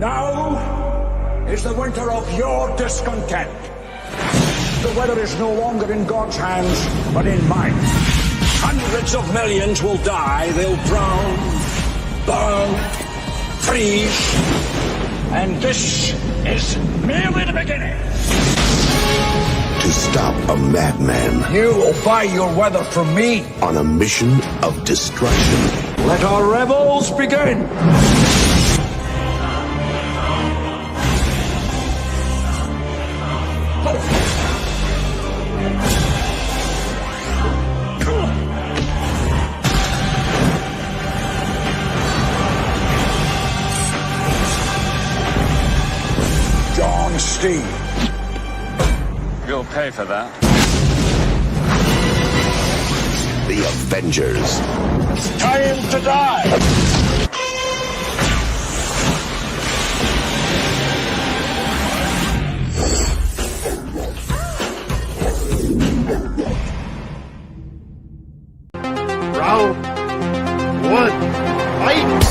Now is the winter of your discontent. The weather is no longer in God's hands, but in mine. Hundreds of millions will die. They'll drown, burn, freeze. And this is merely the beginning. To stop a madman. You will buy your weather from me. On a mission of destruction. Let our revels begin. Steve. You'll pay for that. The Avengers. Time to die! Round one, fight!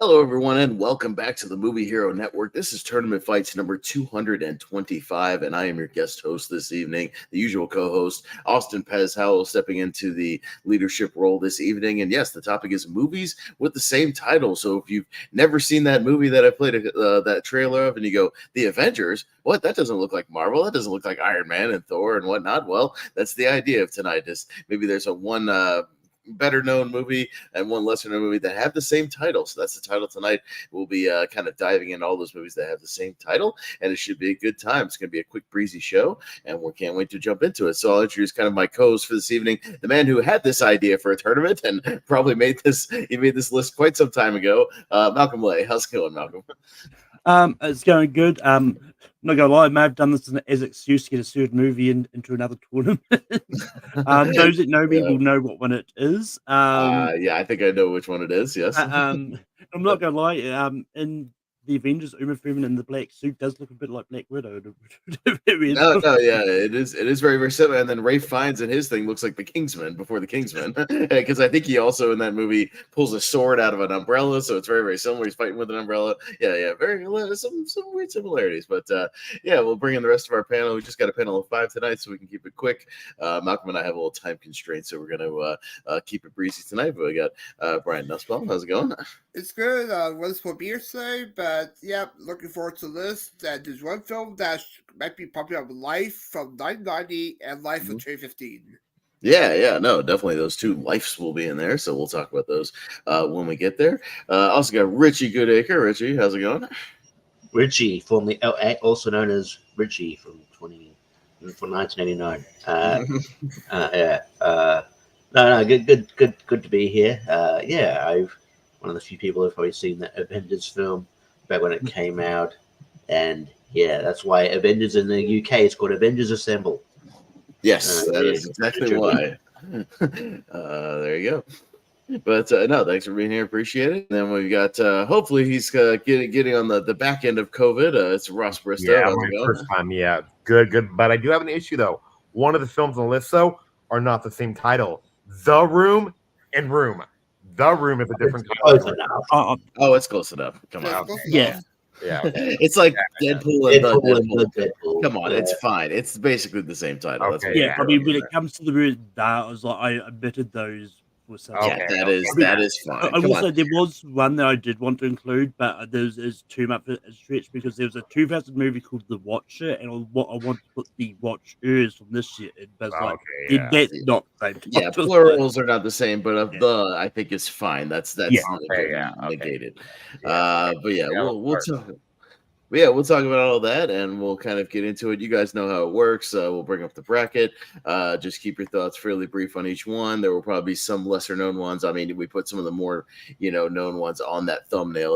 Hello, everyone, and welcome back to the Movie Hero Network. This is Tournament Fights number 225, and I am your guest host this evening, the usual co-host, Austin Pez Howell, stepping into the leadership role this evening. And yes, the topic is movies with the same title. So if you've never seen that movie that I played that trailer of, and you go, The Avengers, what? That doesn't look like Marvel. That doesn't look like Iron Man and Thor and whatnot. Well, that's the idea of tonight. Is maybe there's a one better known movie and one lesser known movie that have the same title. So that's the title tonight. We'll be kind of diving into all those movies that have the same title, and it should be a good time. It's going to be a quick, breezy show, and we can't wait to jump into it. So I'll introduce kind of my co-host for this evening, the man who had this idea for a tournament and probably made this list quite some time ago, Malcolm Lay. How's it going, Malcolm? It's going good. I'm not gonna lie, I may have done this as an excuse to get a certain movie into another tournament. Those that know me will know what one it is. Yeah, I think I know which one it is. Yes. I'm not gonna lie. In the Avengers, Uma Thurman in the black suit does look a bit like Black Widow. No, yeah, it is very, very similar. And then Ray Fiennes and his thing looks like the Kingsman before the Kingsman, because I think he also in that movie pulls a sword out of an umbrella, so it's very, very similar. He's fighting with an umbrella. Yeah, very some weird similarities. But yeah, we'll bring in the rest of our panel. We just got a panel of 5 tonight, so we can keep it quick. Malcolm and I have a little time constraint, so we're gonna keep it breezy tonight. But we got Brian Nussbaum. How's it going? It's good. What's for beer today? But yeah, looking forward to this. There's one film that might be popular of Life from 1990 and Life from 2015. Yeah, no, definitely those two Lifes will be in there, so we'll talk about those when we get there. Also got Richie Goodacre. Richie, how's it going? Richie, formerly also known as Richie from 1989. No, good to be here. I'm one of the few people who've probably seen the Avengers film back when it came out, and yeah, that's why Avengers in the UK is called Avengers Assemble. Yes, that is exactly why. There you go. But no, thanks for being here. Appreciate it. And then we've got hopefully he's getting on the back end of COVID. It's Ross Bristow. Yeah, my first time. Yeah, good. But I do have an issue though. One of the films on the list though are not the same title. The Room and Room. The Room is a different title. Oh, it's close enough. Come on. Yeah. Yeah. It's like Deadpool and Deadpool. Come on, it's fine. It's basically the same title. Okay, That's Yeah, I mean, when it comes to the word that, I was like, I admitted those were some. Yeah, that is fine. I will say there was one that I did want to include, but there's too much of a stretch because there was a 2000 movie called The Watcher, and what I want to put The Watchers from this year, but that's not the same. Yeah, plurals are not the same, but the I think is fine. That's negated. But yeah, we'll talk. But yeah, we'll talk about all that and we'll kind of get into it. You guys know how it works. We'll bring up the bracket. Just keep your thoughts fairly brief on each one. There will probably be some lesser known ones. I mean, we put some of the more, known ones on that thumbnail,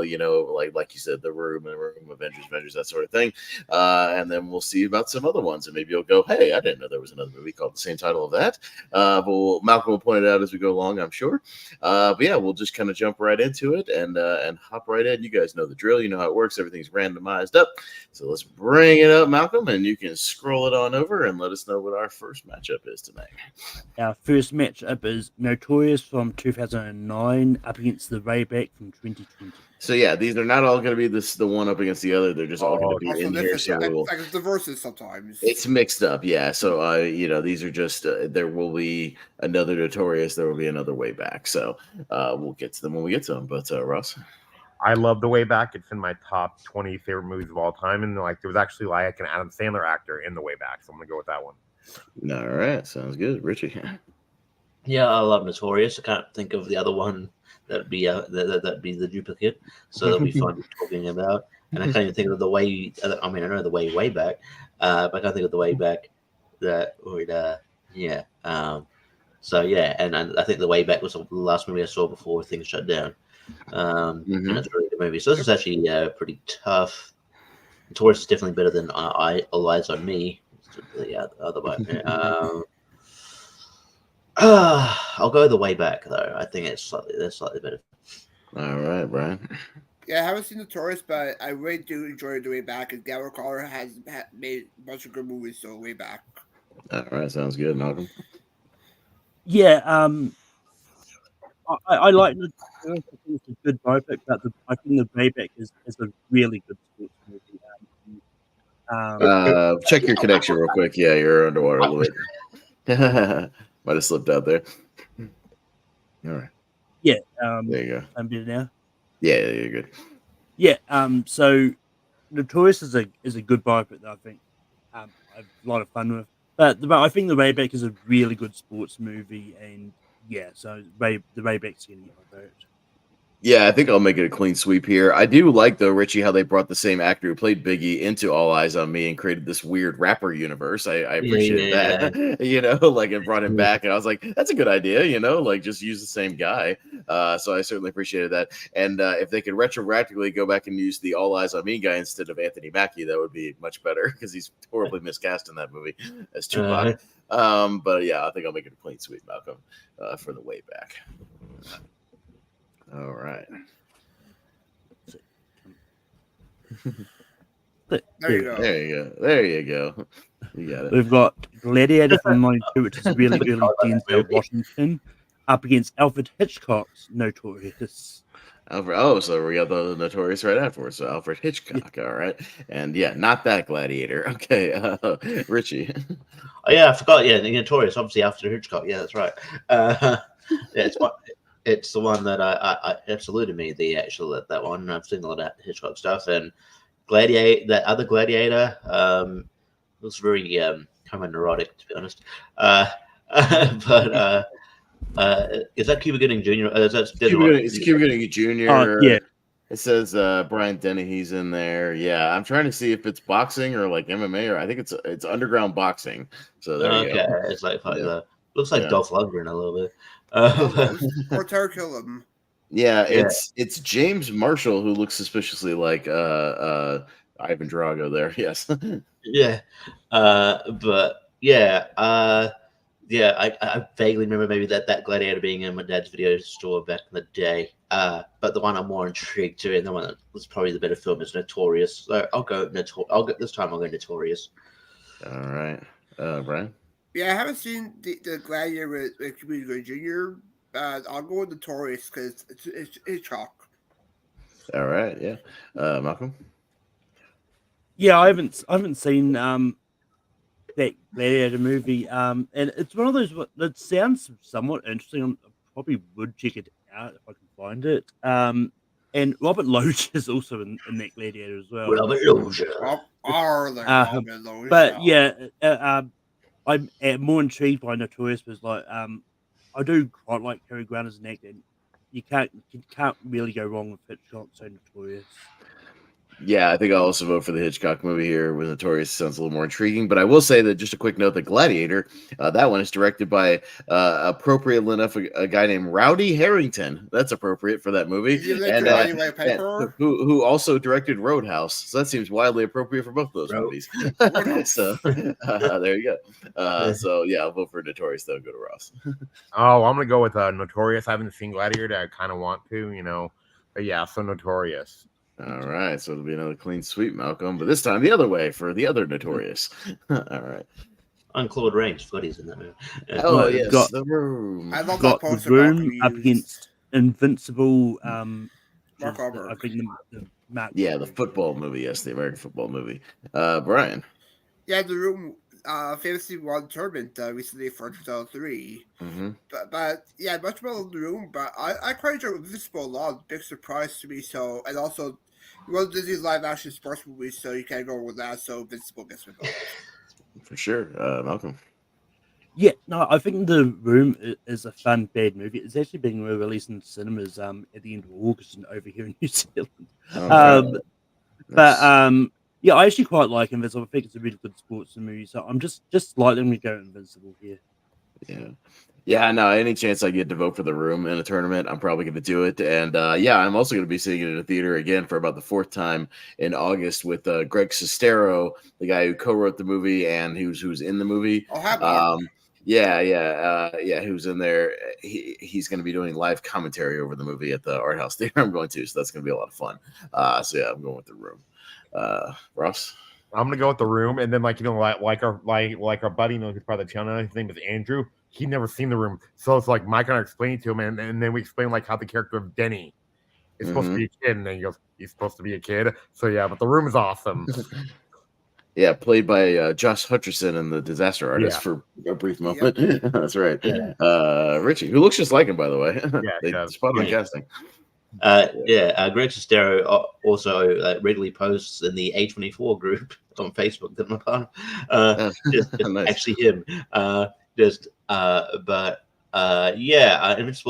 like you said, The Room, Avengers, that sort of thing. And then we'll see about some other ones. And maybe you'll go, hey, I didn't know there was another movie called the same title of that. But Malcolm will point it out as we go along, I'm sure. But yeah, we'll just kind of jump right into it and hop right in. You guys know the drill. You know how it works. Everything's randomized up. So let's bring it up, Malcolm, and you can scroll it on over and let us know what our first matchup is tonight. Our first matchup is Notorious from 2009 up against the Rayback from 2020. So yeah, these are not all going to be the one up against the other. They're just all going to be in here. So like the verses sometimes. It's mixed up, yeah. So these are just there will be another Notorious. There will be another Way Back. So we'll get to them when we get to them. But Ross. I love The Way Back. It's in my top 20 favorite movies of all time. And there was actually like an Adam Sandler actor in The Way Back. So I'm going to go with that one. All right. Sounds good. Richie. Yeah, I love Notorious. I can't think of the other one that'd be that'd be the duplicate. So that'll be fun talking about. And I can't even think of the way. I mean, I know the way back, but I can't think of the way back that would. So yeah, and I think The Way Back was the last movie I saw before things shut down. And it's a really good movie. So this is actually pretty tough. Notorious is definitely better than All Eyes on Me. The other one. I'll go The Way Back though. I think it's slightly better. All right, Brian. Yeah, I haven't seen Notorious, but I really do enjoy The Way Back. And Gary Collar has made a bunch of good movies, so Way Back. All right, sounds good, Malcolm. Yeah, I like Notorious. I think it's a good biopic, but I think The Way Back is a really good sports movie. Check your connection real quick. Yeah, you're underwater a little bit. Might have slipped out there. All right. Yeah. There you go. I'm better now. Yeah, you're good. Yeah. So Notorious is a good biopic that I think I have a lot of fun with. But I think The Way Back is a really good sports movie, and yeah, so the Way Back's getting my vote. Yeah, I think I'll make it a clean sweep here. I do like, though, Richie, how they brought the same actor who played Biggie into All Eyes on Me and created this weird rapper universe. I appreciate that, and brought him back. And I was like, that's a good idea, just use the same guy. So I certainly appreciated that. And if they could retroactively go back and use the All Eyes on Me guy instead of Anthony Mackie, that would be much better because he's horribly miscast in that movie as Tupac. But yeah, I think I'll make it a clean sweep, Malcolm, for The Way Back. All right. There you go. There you go. You got it. We've got Gladiator from 92, which is really early Denzel Washington, up against Alfred Hitchcock's Notorious. So we got the Notorious right afterwards. So Alfred Hitchcock, all right. And yeah, not that Gladiator. Okay, Richie. Oh yeah, I forgot. Yeah, the Notorious, obviously Alfred Hitchcock. Yeah, that's right. It's the one that I absolutely me. That one. I've seen a lot of Hitchcock stuff, and Gladiator. That other Gladiator was very kind of neurotic, to be honest. But is that Cuba Gooding Jr.? It's Cuba Gooding Jr. Yeah. It says Brian Dennehy's in there. Yeah, I'm trying to see if it's boxing or like MMA, or I think it's underground boxing. So there you go. It's like looks like Dolph Lundgren a little bit. Or Terry Killam. Yeah, it's James Marshall who looks suspiciously like Ivan Drago there. Yes. Yeah. But yeah. I vaguely remember maybe that Gladiator being in my dad's video store back in the day. But the one I'm more intrigued to, and the one that was probably the better film, is Notorious. So I'll go this time. I'll go Notorious. All right, Brian. Yeah, I haven't seen the Gladiator with Cuba Gooding Jr. I'll go with Notorious because it's chalk. All right, yeah, Malcolm. Yeah, I haven't seen that Gladiator movie. And it's one of those that sounds somewhat interesting. I probably would check it out if I can find it. And Robert Loge is also in that Gladiator as well. Robert Loge. But yeah, I'm more intrigued by Notorious because I do quite like Cary Grant as an actor. And you can't really go wrong with Hitchcock, so Notorious. Yeah, I think I'll also vote for the Hitchcock movie here with Notorious. Sounds a little more intriguing, but I will say that just a quick note that Gladiator, that one is directed by appropriately enough a guy named Rowdy Harrington. That's appropriate for that movie. Did you like And, Rowdy White Paper? who also directed Roadhouse. So that seems wildly appropriate for both those movies. So there you go. So yeah, I'll vote for Notorious though. Go to Ross. Oh, I'm gonna go with Notorious. I haven't seen Gladiator. I kind of want to, But yeah, so Notorious. All right, so it'll be another clean sweep, Malcolm, but this time the other way for the other Notorious. All right. Claude Rains, Scotty's in that movie. Oh, yes, got The Room. I love got that The poster. Room up against Invincible. Mark Wahlberg. I think the the football movie. Yes, the American football movie. Brian. Yeah, The Room famously won tournament recently for 2003. Mm-hmm. But yeah, much more than The Room. But I quite enjoy Invincible a lot. Big surprise to me. So, and also, one of Disney's live action sports movies, so you can't go with that. So Invincible gets me vote. For sure, Malcolm. Yeah, no, I think The Room is a fun, bad movie. It's actually being released in cinemas at the end of August and over here in New Zealand. Yeah, I actually quite like Invincible. I think it's a really good sports movie, so I'm just slightly going to go Invincible here. Yeah, no, any chance I get to vote for The Room in a tournament, I'm probably going to do it. And I'm also going to be seeing it in a theater again for about the fourth time in August with Greg Sestero, the guy who co-wrote the movie and who's in the movie. Oh, how about who's in there. He's going to be doing live commentary over the movie at the Art House Theater I'm going to, so that's going to be a lot of fun. I'm going with The Room. Ross? I'm gonna go with The Room, and then like our buddy, who's part of the channel. His name is Andrew. He'd never seen The Room, so it's like Mike and I explained to him, and then we explained like how the character of Denny is supposed to be a kid, and then he goes, "He's supposed to be a kid." So yeah, but The Room is awesome. Yeah, played by Josh Hutcherson in The Disaster Artist for a brief moment. Yep. That's right. Richie, who looks just like him, by the way. They spot on casting. Greg Sestero also regularly posts in the A24 group on Facebook that I'm a part of. Nice. Actually him.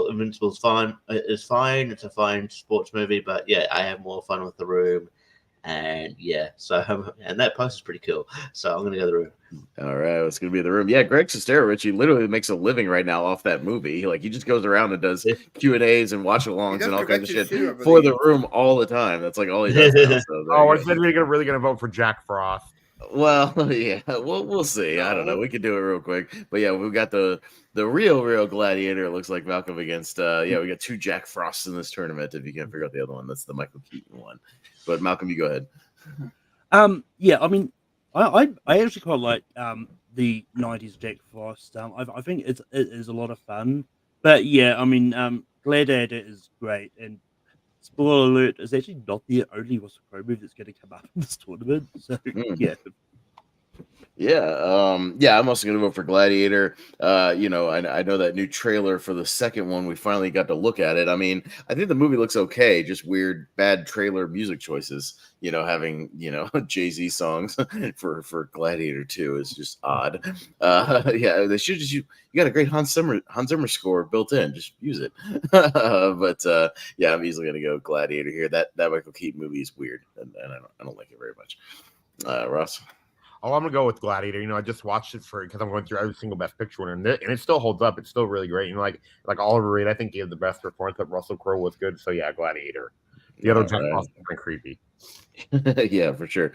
Invincible's fine. It's fine. It's a fine sports movie, but yeah, I have more fun with The Room. And and that post is pretty cool. So I'm gonna go The Room. All right, it's gonna be The Room. Yeah, Greg Sestero, Richie, literally makes a living right now off that movie. Like he just goes around and does Q&As and watch-alongs and all kinds of shit for The Room all the time. That's like all he does now. So we're really gonna vote for Jack Frost. Well, yeah, we'll see. I don't know. We could do it real quick, but yeah, we've got the real Gladiator. It looks like Malcolm against. We got two Jack Frosts in this tournament. If you can't figure out the other one, that's the Michael Keaton one. But Malcolm, you go ahead. I mean, I actually quite like the '90s Jack Frost. I think it is a lot of fun. But yeah, I mean, Gladiator is great, and spoiler alert, is actually not the only Russell Crowe movie that's going to come up in this tournament. So I'm also going to vote for Gladiator. I know that new trailer for the second one. We finally got to look at it. I mean, I think the movie looks okay. Just weird, bad trailer music choices. Having Jay-Z songs for Gladiator 2 is just odd. They should just you got a great Hans Zimmer score built in. Just use it. I'm easily going to go Gladiator here. That Michael Keaton movie is weird, and I don't like it very much. Ross. Oh, I'm gonna go with Gladiator. I just watched it because I'm going through every single Best Picture winner, and it still holds up. It's still really great. Like Oliver Reed, I think gave the best performance, but Russell Crowe was good. So yeah, Gladiator. The other Jack Frost is kind of creepy. Yeah, for sure.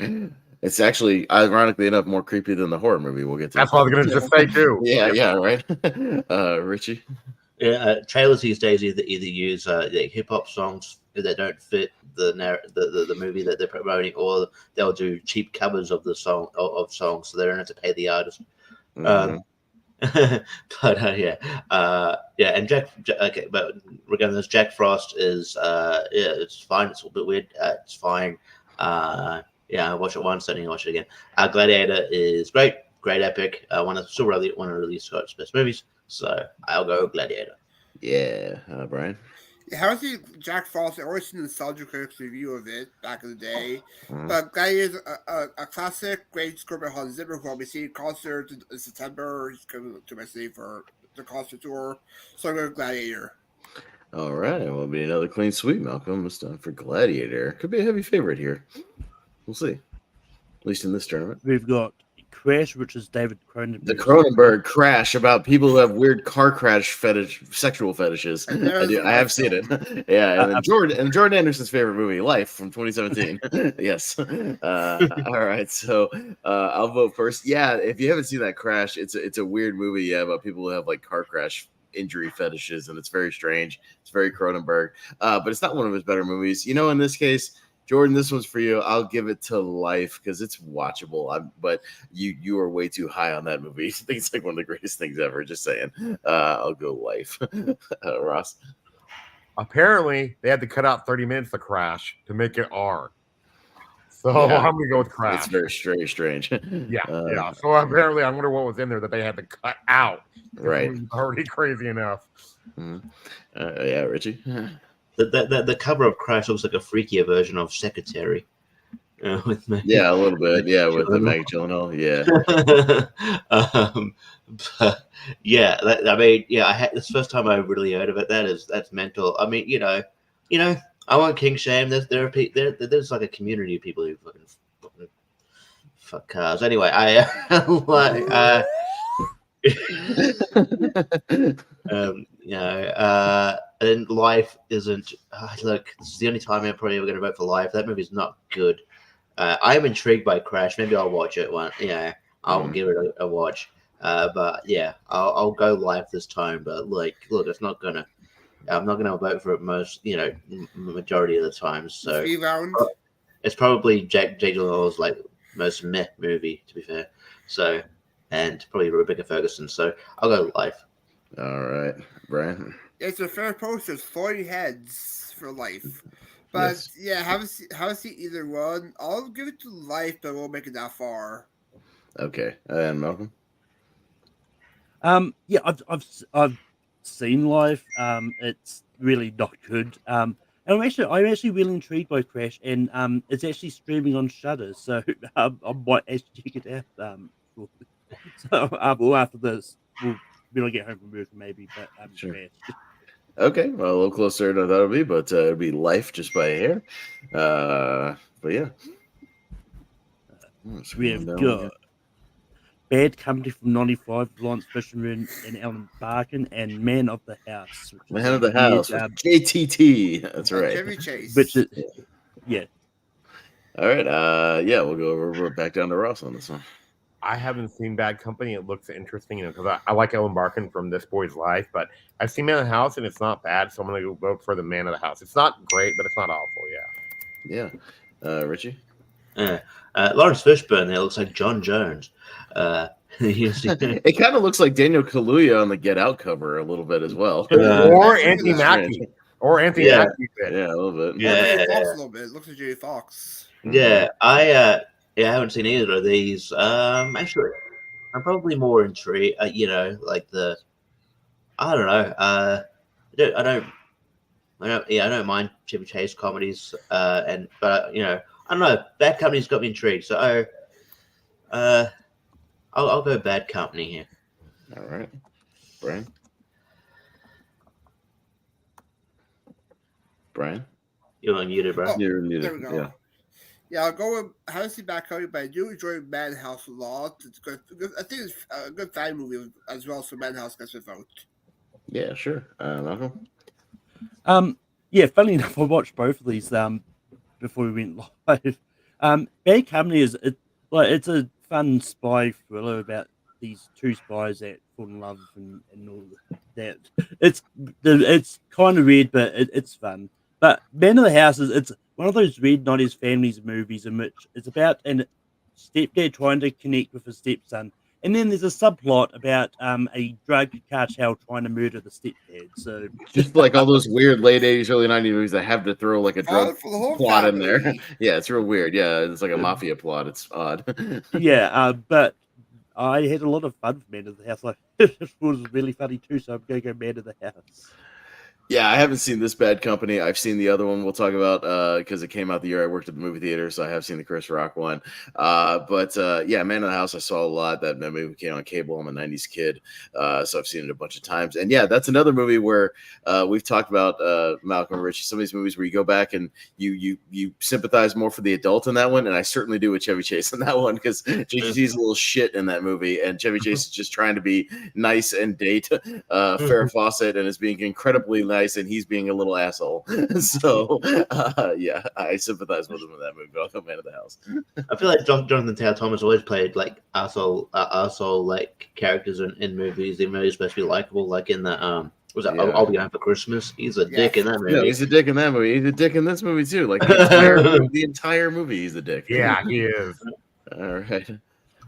It's actually, ironically enough, more creepy than the horror movie. We'll get to. That's what I was gonna just say too. Yeah, right. Richie. Yeah, trailers these days either use hip hop songs that don't fit the movie that they're promoting, or they'll do cheap covers of the song of songs, so they don't have to pay the artist. And but regardless, Jack Frost is it's fine. It's a little bit weird. It's fine. I watched it once, I didn't watch it again. Gladiator is great epic. One of Scott's best movies. So I'll go Gladiator. Yeah, Brian. Yeah, I see Jack Frost. I always seen the Nostalgia Critics review of it back in the day. But Gladiator is a classic, great score by Hans Zimmer, who I'll be seeing concert in September. He's coming to my city for the concert tour. So I'm going to Gladiator. All right, well, it'll be another clean sweep, Malcolm. It's time for Gladiator. Could be a heavy favorite here. We'll see. At least in this tournament. We've got Crash, which is David Cronenberg. The Cronenberg Crash, about people who have weird car crash sexual fetishes. I have seen it. Yeah, and then Jordan Anderson's favorite movie, Life, from 2017. Yes. All right, so I'll vote first. Yeah, if you haven't seen that Crash, it's a weird movie. Yeah, about people who have like car crash injury fetishes, and it's very strange. It's very Cronenberg, but it's not one of his better movies. In this case, Jordan, this one's for you. I'll give it to Life because it's watchable. But you are way too high on that movie. I think it's like one of the greatest things ever. Just saying. I'll go Life. Ross. Apparently, they had to cut out 30 minutes of Crash to make it R. So Yeah. I'm gonna go with Crash. It's very strange. Yeah. So apparently, I wonder what was in there that they had to cut out. Right. It was already crazy enough. Yeah, Richie. The cover of Crash looks like a freakier version of Secretary. With Yeah, a little bit. Yeah, with the Maggie Gyllenhaal. Yeah. But yeah, this first time I really heard of it. That's mental. I mean, I want king shame. There's like a community of people who fucking fuck cars. Anyway, and Life isn't. Look, this is the only time I'm probably ever going to vote for Life. That movie's not good. I am intrigued by Crash. Maybe I'll watch it one. I'll give it a watch. But yeah, I'll go Life this time. But look, it's not gonna. I'm not gonna vote for it majority of the time. So 3 rounds. It's probably Jake Gyllenhaal's like most meh movie, to be fair. So, and probably Rebecca Ferguson. So I'll go Life. All right, Brian. It's a fair post. There's 40 heads for Life. But yeah, haven't seen either one. I'll give it to Life, but won't make it that far. Okay, and Malcolm. Yeah, I've seen Life. It's really not good. And I'm actually really intrigued by Crash, and it's actually streaming on Shudder, so I might actually check it out. So well, after this, when I get home from work, maybe. But Sure. Crash. Okay, well, a little closer than I thought it would be, but it'd be Life just by a hair. But yeah. We have got Bad Company from '95, Lawrence Fishburne and Alan Barkin, and Man of the House. Man of the House, JTT. That's right. Chevy Chase. Which is, yeah. All right. Yeah, we'll go over back down to Ross on this one. I haven't seen Bad Company. It looks interesting, because I like Ellen Barkin from This Boy's Life, but I've seen Man of the House and it's not bad, so I'm going to go vote for the Man of the House. It's not great, but it's not awful. Yeah. Richie. Lawrence Fishburne there looks like John Jones. It kind of looks like Daniel Kaluuya on the Get Out cover a little bit as well. Or Anthony Mackie. Or Anthony Mackie. Yeah, a little bit. Yeah, Fox a little bit. It looks like Jamie Foxx. Yeah, I haven't seen either of these. Actually, I'm probably more intrigued. I don't know. I don't mind Chevy Chase comedies. But I don't know. Bad Company's got me intrigued. So, I'll go Bad Company here. All right, Brian. You're unmuted, bro. You're muted. There we go. Yeah, I'll go with I haven't seen Bad Company, but I do enjoy Madhouse a lot. It's good. I think it's a good fan movie as well, so Madhouse gets a vote. Yeah, sure. Malcolm. Yeah, funny enough, I watched both of these before we went live. Bad Company it's a fun spy thriller about these two spies that fall in love and all that. It's kind of weird, but it's fun. But Man of the House it's one of those weird 90s families movies in which it's about a stepdad trying to connect with his stepson. And then there's a subplot about a drug cartel trying to murder the stepdad. So just like all those weird late 80s, early 90s movies that have to throw like a drug plot in there. Yeah, it's real weird. Yeah, it's like a mafia plot. It's odd. Yeah, but I had a lot of fun with Man of the House. Like, it was really funny too, so I'm going to go Man of the House. Yeah, I haven't seen This Bad Company. I've seen the other one we'll talk about because it came out the year I worked at the movie theater, so I have seen the Chris Rock one. But yeah, Man in the House I saw a lot. That movie came on cable. I'm a 90s kid, so I've seen it a bunch of times. And yeah, that's another movie where we've talked about Malcolm and Richie, some of these movies where you go back and you sympathize more for the adult in that one, and I certainly do with Chevy Chase in that one because JGT's a little shit in that movie, and Chevy Chase is just trying to be nice and date Farrah Fawcett and is being incredibly nice, and he's being a little asshole. So yeah, I sympathize with him in that movie. But I'll go Man of the House. I feel like Jonathan Taylor Thomas always played like asshole like characters in movies. Even though he's supposed to be likable, like in the was that I'll Be Home for Christmas? He's a dick in that movie. No, he's a dick in that movie. He's a dick in this movie too. Like the entire movie, he's a dick. Yeah, he is. All right.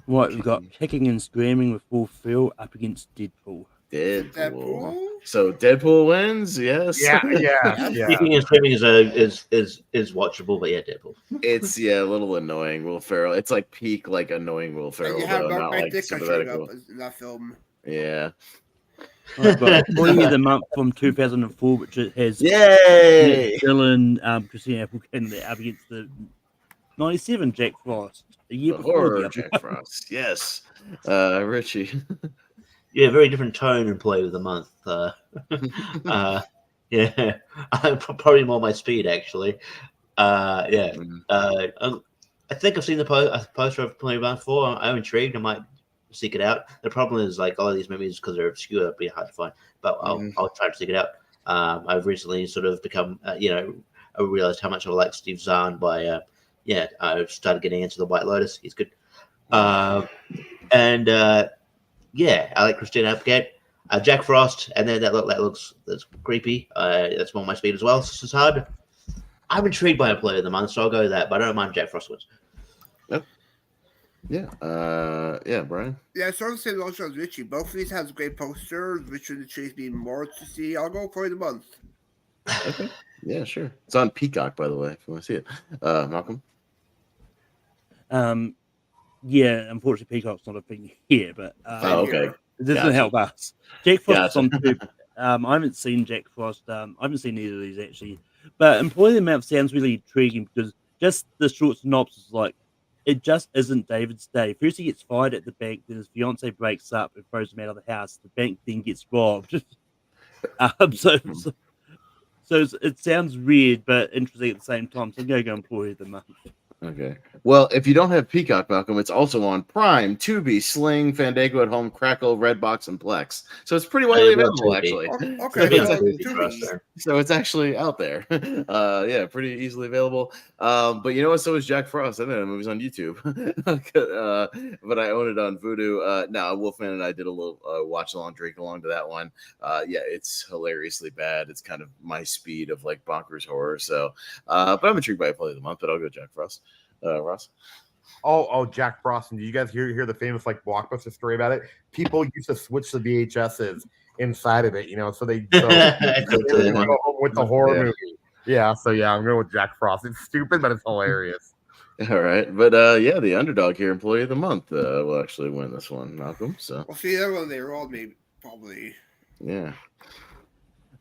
Right, we've got Kicking and Screaming with Will Ferrell up against Deadpool. Deadpool? So Deadpool wins, yes. Yeah. Kicking and Screaming is watchable, but yeah, Deadpool. It's a little annoying. Will Ferrell. It's like peak like annoying Will Ferrell. And you have though, Mark not My like Dick sympathetic. in that film. Yeah. I've got Employee of the Month from 2004, which it has Yay! Dylan, Christina Applegate up against the 97 Jack Frost. A year The before horror the Jack Frost. Yes. Richie. Yeah, very different tone in Play of the Month. Yeah, probably more my speed actually. Yeah, I think I've seen the poster of Play of the Month before. I'm intrigued. I might seek it out. The problem is like all of these movies because they're obscure, it'll be hard to find. But I'll try to seek it out. I've recently sort of become, I realized how much I like Steve Zahn by, I've started getting into the White Lotus. He's good. Yeah, I like Christina Applegate, Jack Frost, and then that's creepy. That's more my speed as well. So it's hard. I'm intrigued by a Play of the Month, so I'll go with that. But I don't mind Jack Frost wins. Yep. Yeah. Brian. Yeah, sort of the same notion as Richie. Both of these has great posters, which would intrigue me more to see. I'll go Play of the Month. Okay. Yeah, sure. It's on Peacock, by the way, if you want to see it. Malcolm. Yeah, unfortunately, Peacock's not a thing here, but okay. It doesn't help us. Jack Frost on two. I haven't seen Jack Frost. I haven't seen either of these actually, but Employee of the Month sounds really intriguing because just the short synopsis, like it just isn't David's day. First, he gets fired at the bank, then his fiance breaks up and throws him out of the house. The bank then gets robbed. So it sounds weird but interesting at the same time. So I'm going to go Employee of the Month. Okay. Well, if you don't have Peacock, Malcolm, it's also on Prime, Tubi, Sling, Fandango at Home, Crackle, Redbox, and Plex. So it's pretty widely available, actually. So it's actually out there. Yeah, pretty easily available. But you know what? So is Jack Frost. I know that movie's on YouTube. But I own it on Vudu. Now, Wolfman and I did a little watch along, drink along to that one. Yeah, it's hilariously bad. It's kind of my speed of like bonkers horror. So, but I'm intrigued by Play of the Month, but I'll go Jack Frost. Ross? Oh, Jack Frost. And do you guys hear the famous like Blockbuster story about it? People used to switch the VHSs inside of it, so they go home with the horror movie. Yeah, so yeah, I'm going with Jack Frost. It's stupid, but it's hilarious. All right, but yeah, the underdog here, Employee of the Month, will actually win this one, Malcolm. So we'll see that when they roll, maybe probably. Yeah.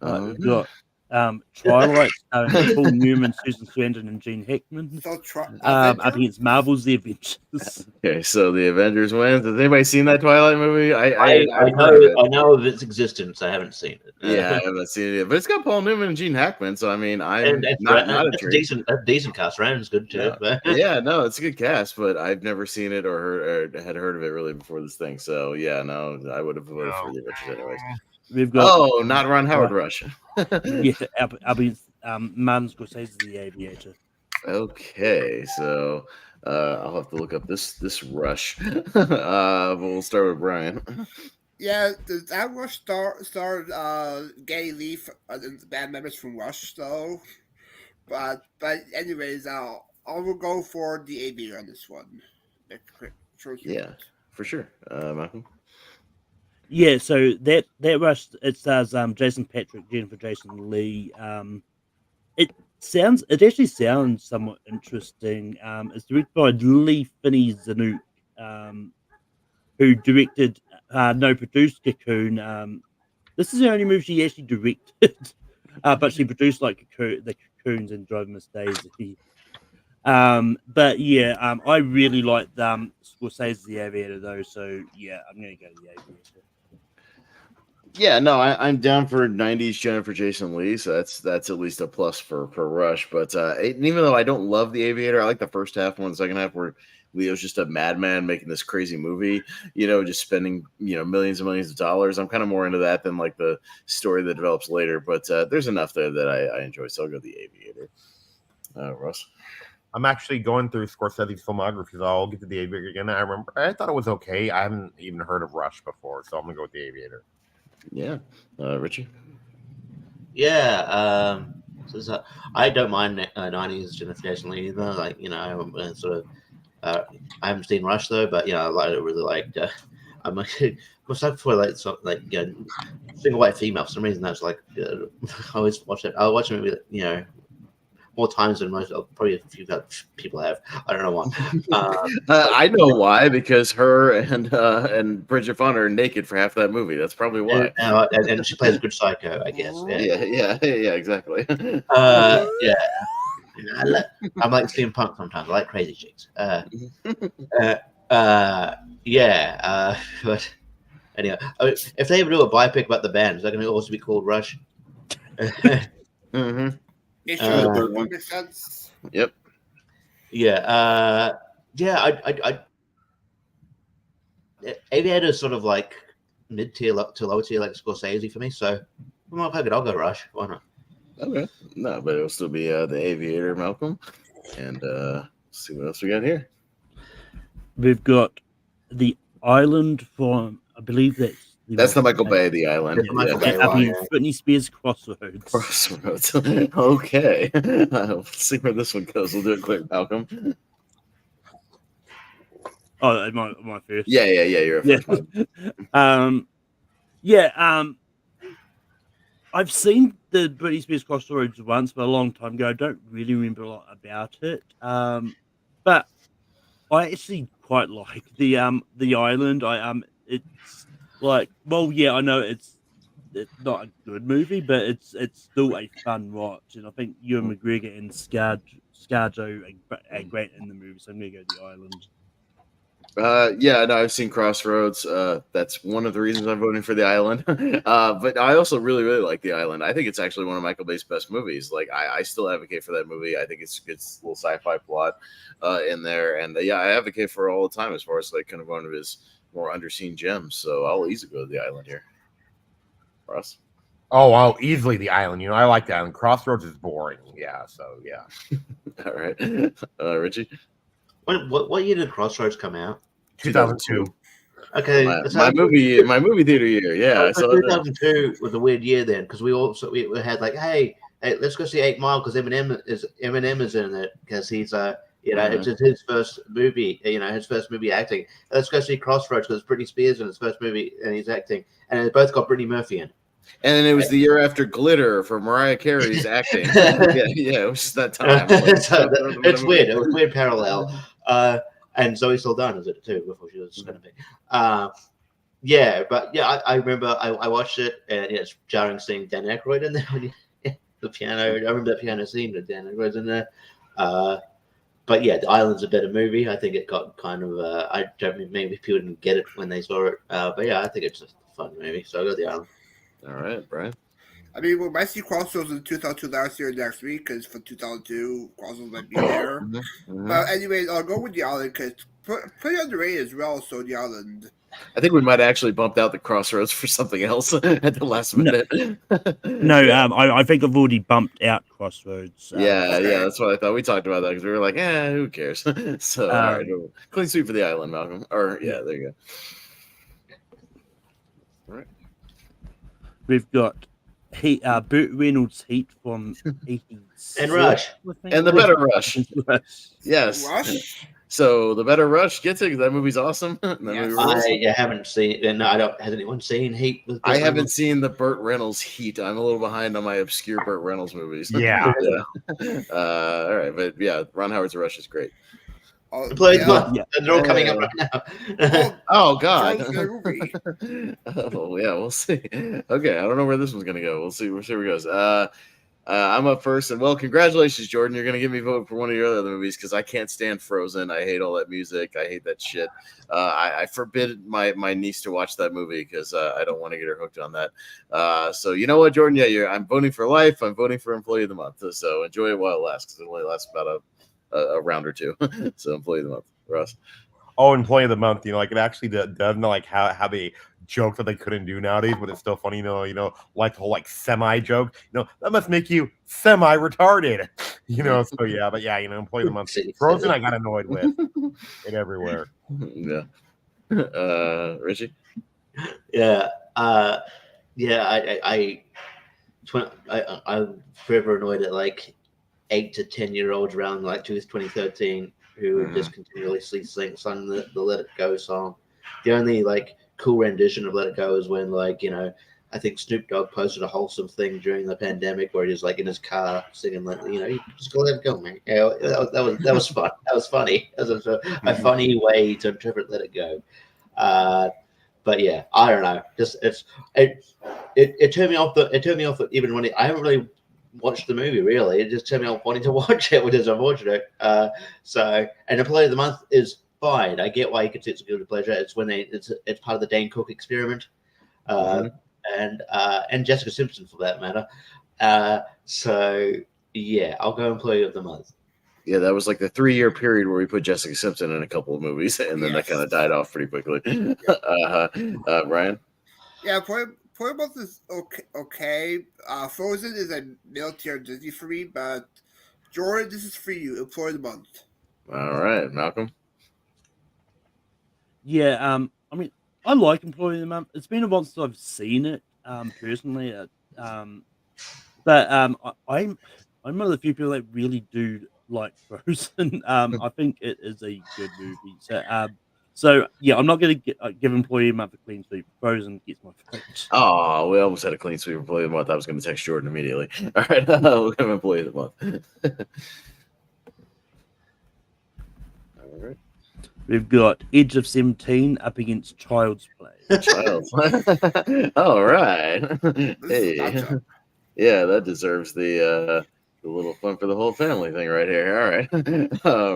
We've got Twilight, Paul Newman, Susan Sarandon, and Gene Hackman. Up against Marvel's The Avengers. Okay, so The Avengers wins. Has anybody seen that Twilight movie? I know of its existence. I haven't seen it. Yeah, I haven't seen it, but it's got Paul Newman and Gene Hackman. So I mean, I'm not intrigued. Decent cast. Ryan's good too. Yeah, no, it's a good cast, but I've never seen it or had heard of it really before this thing. So yeah, no, I would have voted for The Avengers anyways. We've got not Ron Howard Rush. Yeah, Martin Scorsese's The Aviator. Okay, so I'll have to look up this Rush. But we'll start with Brian. Yeah, does that Rush starred Gay Leaf and the band members from Rush though? But anyways, I will go for The Aviator on this one. Yeah, for sure, Malcolm. Yeah, so that Rush, it stars Jason Patric, Jennifer Jason Leigh. It actually sounds somewhat interesting. It's directed by Lee Finney Zanuck, who produced Cocoon. This is the only movie she actually directed. But she produced like the Cocoons and Drive Miss Daisy. But yeah, I really like Scorsese's The Aviator though, so yeah, I'm gonna go The Aviator. Yeah, no, I'm down for 90s Jennifer Jason Leigh, so that's at least a plus for Rush. But even though I don't love The Aviator, I like the first half more than the second half, where Leo's just a madman making this crazy movie, just spending millions and millions of dollars. I'm kind of more into that than like the story that develops later. But there's enough there that I enjoy, so I'll go The Aviator. Russ. I'm actually going through Scorsese's filmography, so I'll get to The Aviator again. I thought it was okay. I haven't even heard of Rush before, so I'm gonna go with The Aviator. Yeah, Richie. Yeah, I don't mind 90s Jennifer Jason Leigh either. Like I'm sort of I haven't seen Rush though, but I really liked. I'm like, for like single white female. For some reason, that's like I always watch it. I'll watch a movie more times than most. Probably a few people have. I don't know why. I know why, because her and Bridget Fonda are naked for half that movie. That's probably why. And she plays a good psycho, I guess. Yeah, exactly. Yeah. I'm like CM Punk sometimes. I like crazy chicks. But anyway, if they ever do a biopic about the band, is that going to also be called Rush? Mm-hmm. Makes sense. Yep. Yeah. Aviator is sort of like mid-tier to lower tier, like Scorsese for me. So I'll go Rush. Why not? Okay. No, but it'll still be The Aviator, Malcolm. And see what else we got here. We've got The Island from, I believe that's the Michael Bay, The Island. Britney Spears Crossroads. Crossroads. Okay. Let's see where this one goes. We'll do it quick, Malcolm. Oh, am I first? Yeah. You're first. I've seen the Britney Spears Crossroads once, but a long time ago. I don't really remember a lot about it. But I actually quite like the Island. It's like, well, yeah, I know it's not a good movie, but it's still a fun watch, and I think Ewan McGregor and ScarJo are great in the movie, so I'm gonna go The Island. I've seen Crossroads. That's one of the reasons I'm voting for The Island. But I also really, really like The Island. I think it's actually one of Michael Bay's best movies. Like, I still advocate for that movie. I think it's a little sci-fi plot in there, and I advocate for it all the time as far as like kind of one of his more underseen gems. So I'll easily go to The Island here. Ross? Oh, easily The Island. I like The Island. Crossroads is boring. Yeah, so yeah. All right. Richie? What year did Crossroads come out? 2002. Okay, my movie theater year. Yeah, so 2002 was a weird year then, because we had like, hey, let's go see 8 Mile because Eminem is in it because he's it's his first movie, his first movie acting. Let's go see Crossroads because Britney Spears in his first movie and he's acting, and they both got Brittany Murphy in. And then it was the year after Glitter for Mariah Carey's acting. It was just that time. It's weird. It was a weird parallel. And Zoe Saldana was it too before she was going to be. I remember I watched it, and it's jarring seeing Dan Aykroyd in there the piano. I remember that piano scene with Dan Aykroyd in there. But yeah, The Island's a better movie. I think it got kind of. I don't think maybe people didn't get it when they saw it. But yeah, I think it's a fun movie. So I'll go The Island. All right, Brian. I mean, we might see Crossroads in 2002 last year next week because for 2002, Crossroads might be there. But anyways, I'll go with The Island because pretty underrated as well. So The Island. I think we might have actually bumped out the Crossroads for something else at the last minute. I think I've already bumped out Crossroads. That's what I thought. We talked about that because we were like, who cares? So, all right, clean sweep for The Island, Malcolm. Or there you go. All right. We've got Burt Reynolds' Heat from 80s. And Rush. And The Better Rush. Yes. Rush? So The Better Rush gets it because that movie's awesome. I haven't seen it. No, I don't. Has anyone seen Heat? I haven't seen the Burt Reynolds Heat. I'm a little behind on my obscure Burt Reynolds movies. Yeah. All right. But yeah, Ron Howard's Rush is great. Employee of the month. Yeah. And they're all coming up right now. Oh God. Oh, yeah, we'll see. Okay, I don't know where this one's gonna go. We'll see. We'll see where it goes. I'm up first, and well, congratulations, Jordan. You're gonna give me a vote for one of your other movies because I can't stand Frozen. I hate all that music. I hate that shit. I forbid my niece to watch that movie because I don't want to get her hooked on that. So you know what, Jordan? Yeah, I'm voting for life. I'm voting for Employee of the Month. So enjoy it while it lasts because it only lasts about a round or two. So Employee of the Month, Ross. Oh, Employee of the Month. Like it actually doesn't like how they joke that they couldn't do nowadays, but it's still funny. Like the whole like semi joke. That must make you semi retarded. So yeah, but yeah, Employee of the Month. Frozen, I got annoyed with it everywhere. Yeah. Richie. Yeah. I'm forever annoyed at like 8 to 10-year-olds around like 2013 who have just continuously sung the Let It Go song. The only like cool rendition of Let It Go is when I think Snoop Dogg posted a wholesome thing during the pandemic where he's like in his car singing you just go let it go, man. That was fun. That was funny. That was a funny way to interpret Let It Go. But yeah, I don't know. Just it turned me off. It turned me off even when I haven't really watched the movie. Really, it just turned me off wanting to watch it, which is unfortunate. And Employee of the Month is fine. I get why you consider it a guilty pleasure. It's when it's part of the Dane Cook experiment, and Jessica Simpson for that matter. So yeah, I'll go Employee of the Month. Yeah, that was like the 3-year period where we put Jessica Simpson in a couple of movies, and then that kind of died off pretty quickly. Brian? Yeah, Employee of the Month is okay. Frozen is a middle-tier Disney for me, but Jordan, this is for you. Employee of the Month. All right, Malcolm? Yeah, I mean, I like Employee of the Month. It's been a while since I've seen it, personally. But I'm one of the few people that really do like Frozen. I think it is a good movie. So yeah, I'm not going to give Employee of the Month a clean sweep. Frozen gets my vote. Oh, we almost had a clean sweep Employee of the Month. I was going to text Jordan immediately. All right, we'll have Employee of the Month. All right. We've got Edge of 17 up against Child's Play. Child's Play. All right. Hey. Yeah, that deserves the little fun for the whole family thing right here. All right.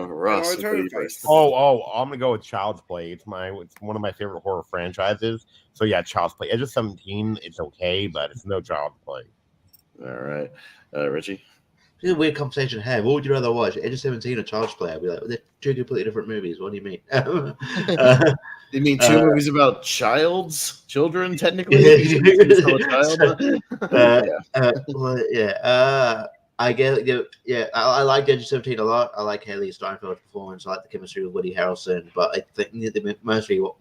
Ross, first. I'm gonna go with Child's Play. It's one of my favorite horror franchises. So yeah, Child's Play. Edge of 17, it's okay, but it's no Child's Play. All right. Richie? It's a weird conversation to have. What would you rather watch, Edge of 17 or Child's Play? I'd be like, they're two completely different movies. What do you mean? You mean two movies about children, technically? I get I like Edge of 17 a lot. I like Haley Steinfeld's performance. I like the chemistry with Woody Harrelson. But I think the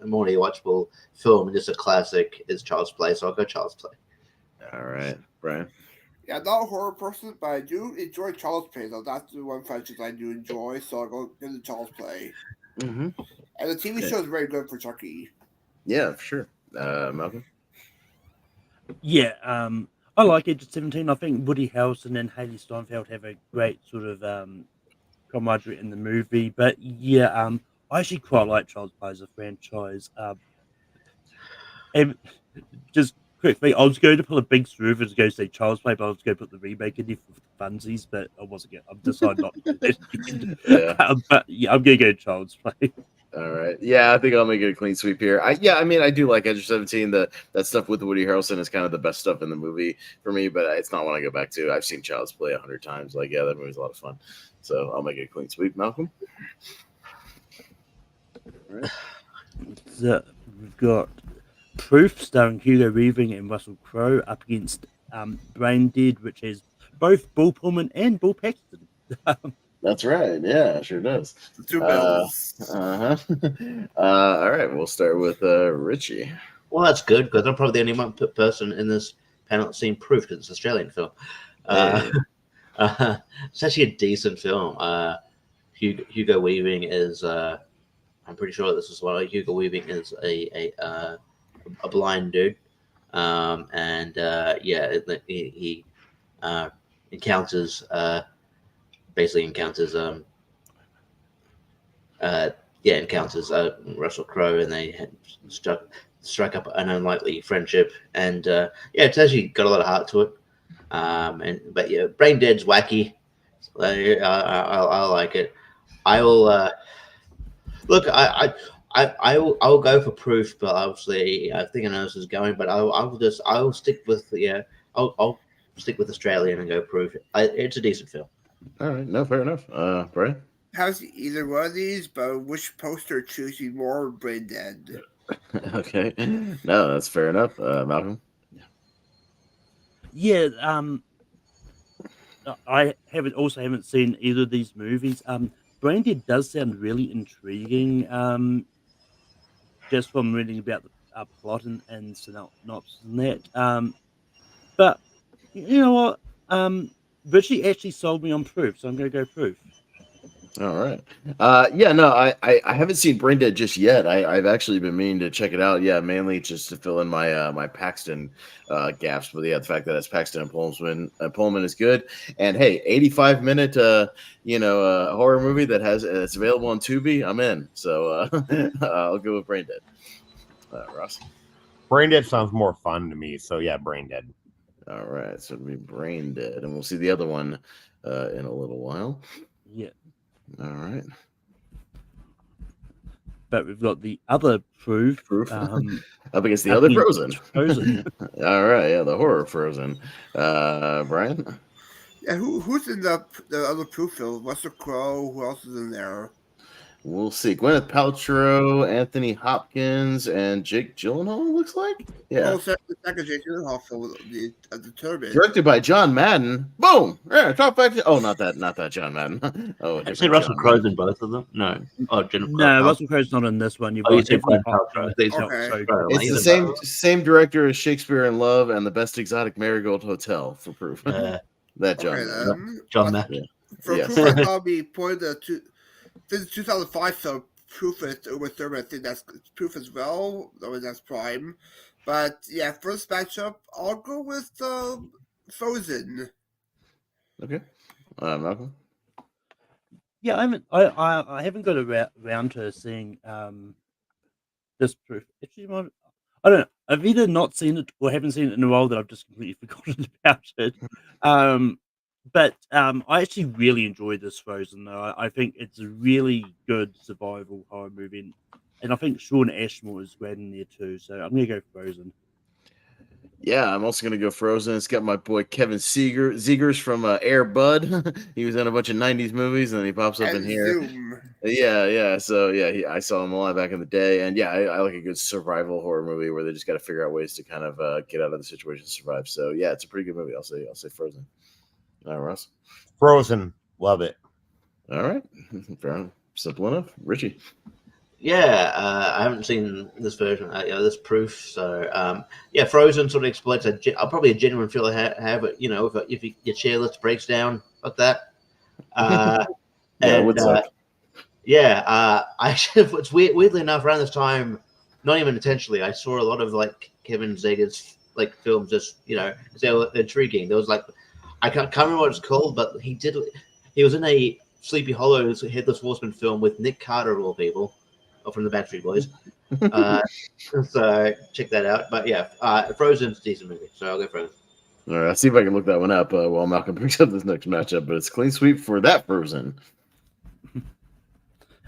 more watchable film and just a classic is Child's Play. So I'll go Child's Play. All right, Brian. Yeah, I'm not a horror person, but I do enjoy Child's Play. Though that's the one franchise I do enjoy. So I'll go give the Child's Play. Mm-hmm. And the TV show is very good for Chucky. Yeah, for sure. Malcolm? Yeah, I like Edge of 17. I think Woody Harrelson and Haley Steinfeld have a great sort of camaraderie in the movie. But yeah, I actually quite like Child's Play as a franchise. And just quickly, I was going to put a big swerve to go say Child's Play, but I was going to put the remake in there for funsies, but I wasn't going to. I've decided not to do that. But yeah, I'm going to go Child's Play. All right. Yeah, I think I'll make it a clean sweep here. I do like Edge of 17. That stuff with Woody Harrelson is kind of the best stuff in the movie for me, but it's not one I go back to. I've seen Child's Play 100 times. Like, yeah, that movie's a lot of fun. So I'll make it a clean sweep. Malcolm? All right. So we've got Proof, starring Hugo Weaving and Russell Crowe, up against Brain Dead, which is both Bill Pullman and Bill Paxton. That's right. Yeah, sure does. The two Bills. All right, we'll start with Richie. Well, that's good because I'm probably the only one person in this panel that's seen Proof because it's an Australian film. It's actually a decent film. Hugo Weaving is. I'm pretty sure this is one. Hugo Weaving is a blind dude, he encounters encounters Russell Crowe, and they had struck up an unlikely friendship. And it's actually got a lot of heart to it. But Brain Dead's wacky. I like it. I will look. I will go for Proof, but obviously I think I know this is going. But I will stick with I'll stick with Australian and go Proof. It's a decent film. All right, no, fair enough. Brian? How's either one of these, but which poster choose you more? Brain Dead. Okay, no, that's fair enough. Malcolm? Yeah, I haven't seen either of these movies. Brain Dead does sound really intriguing. Just from reading about the plot and synopsis and that. But you know what? Richie actually sold me on Proof, so I'm going to go Proof. All right. I haven't seen Brain Dead just yet. I've actually been meaning to check it out. Yeah, mainly just to fill in my my Paxton gaps. But yeah, the fact that it's Paxton and Pullman is good. And hey, 85-minute horror movie that's available on Tubi, I'm in. So I'll go with Brain Dead. Ross? Brain Dead sounds more fun to me. So yeah, Brain Dead. All right, so it'll be Brain Dead, and we'll see the other one in a little while. Yeah. All right. But we've got the other Proof. Up against the other Frozen. All right, yeah, the horror Frozen. Brian? Yeah, who's in the other Proof film? Russell Crowe? Who else is in there? We'll see. Gwyneth Paltrow, Anthony Hopkins, and Jake Gyllenhaal, looks like. Yeah. The second Jake Gyllenhaal film, the Turbine. Directed by John Madden. Boom! Yeah, talk back to... Oh, not that John Madden. I said Russell Crowe's in both of them. No. Oh, Jennifer. No, Russell Crowe's not in this one. You said Gwyneth Paltrow. It's the same director as Shakespeare in Love and The Best Exotic Marigold Hotel for Proof. That John Madden. For Proof, I thought we pointed to... This is 2005 film. Proof is Uma Thurman. I think that's Proof as well. I mean, that's Prime. But yeah, first matchup, I'll go with Frozen. Okay, Malcolm. Yeah, I haven't got around to seeing this Proof. Actually, I don't know. I've either not seen it or haven't seen it in a while that I've just completely forgotten about it. But I actually really enjoyed this Frozen, though. I think it's a really good survival horror movie. And I think Shawn Ashmore is great in there, too. So I'm going to go Frozen. Yeah, I'm also going to go Frozen. It's got my boy Kevin Zegers from Air Bud. He was in a bunch of 90s movies, and then he pops up in here. Zoom. Yeah. So, yeah, I saw him a lot back in the day. And, yeah, I like a good survival horror movie where they just got to figure out ways to kind of get out of the situation and survive. So, yeah, it's a pretty good movie. I'll say Frozen. All right, Ross? Frozen. Love it. All right. Fair enough. Simple enough. Richie? Yeah, I haven't seen this version, this Proof. So, Frozen sort of exploits probably a genuine feel I have. But, if your chair list breaks down like that. I actually, it's weirdly enough, around this time, not even intentionally, I saw a lot of Kevin Zegers films, just because they were intriguing. There was I can't remember what it's called, but he was in a Sleepy Hollow's Headless Horseman film with Nick Carter of all people, from the Backstreet Boys. So check that out. But yeah, Frozen's a decent movie, so I'll go Frozen. All right, I'll see if I can look that one up while Malcolm brings up this next matchup. But it's clean sweep for that Frozen.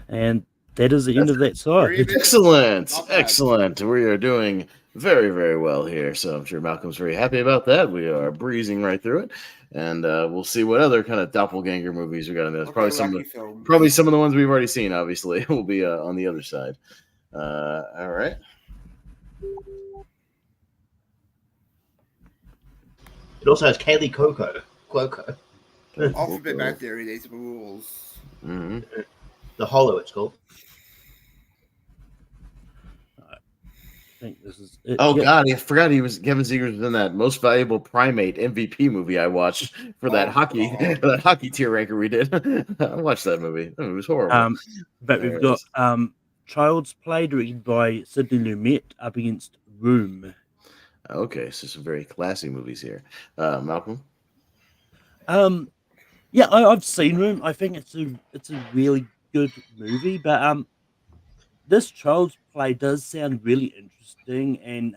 And that is the end of that side. Excellent. We are doing very, very well here. So I'm sure Malcolm's very happy about that. We are breezing right through it. And we'll see what other kind of doppelganger movies we got in there. Probably some of the ones we've already seen, obviously, will be on the other side. All right. It also has Kaylee Cuoco. Also Big Bang Theory, Days of Rules. Mm-hmm. The Hollow, it's called. I think this is it. Oh, God, I forgot Kevin Zegers was in that Most Valuable Primate MVP movie I watched for that hockey tier ranker we did. I watched that movie. It was horrible. But we've got Child's Play, directed by Sidney Lumet, up against Room. Okay, so some very classy movies here. Malcolm? I've seen Room. I think it's a really good movie, but this Child's Play does sound really interesting, and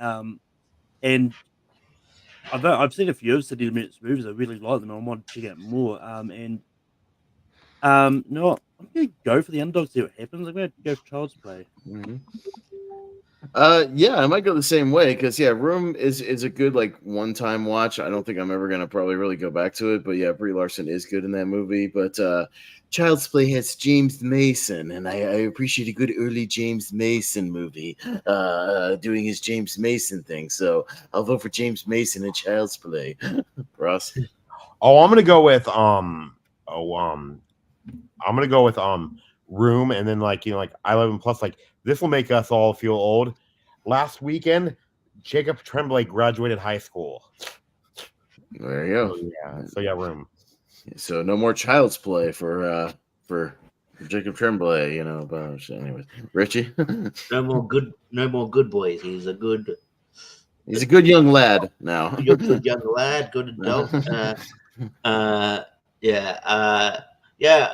I've seen a few of City Limits movies. I really like them. I want to check out more. No, I'm gonna go for the underdog. See what happens. I'm gonna go for Child's Play. Mm-hmm. Yeah, I might go the same way because Room is a good like one-time watch. I don't think I'm ever gonna probably really go back to it, but yeah, Brie Larson is good in that movie. But Child's Play has James Mason, and I appreciate a good early James Mason movie doing his James Mason thing. So I'll vote for James Mason in Child's Play. Ross? Oh, I'm gonna go with Room, and then like I 11 plus. Like this will make us all feel old. Last weekend, Jacob Tremblay graduated high school. There you go. So yeah, Room. So no more Child's Play for Jacob Tremblay, But anyways, Richie. No more good boys. He's a good young lad now. good young lad, good adult. Yeah.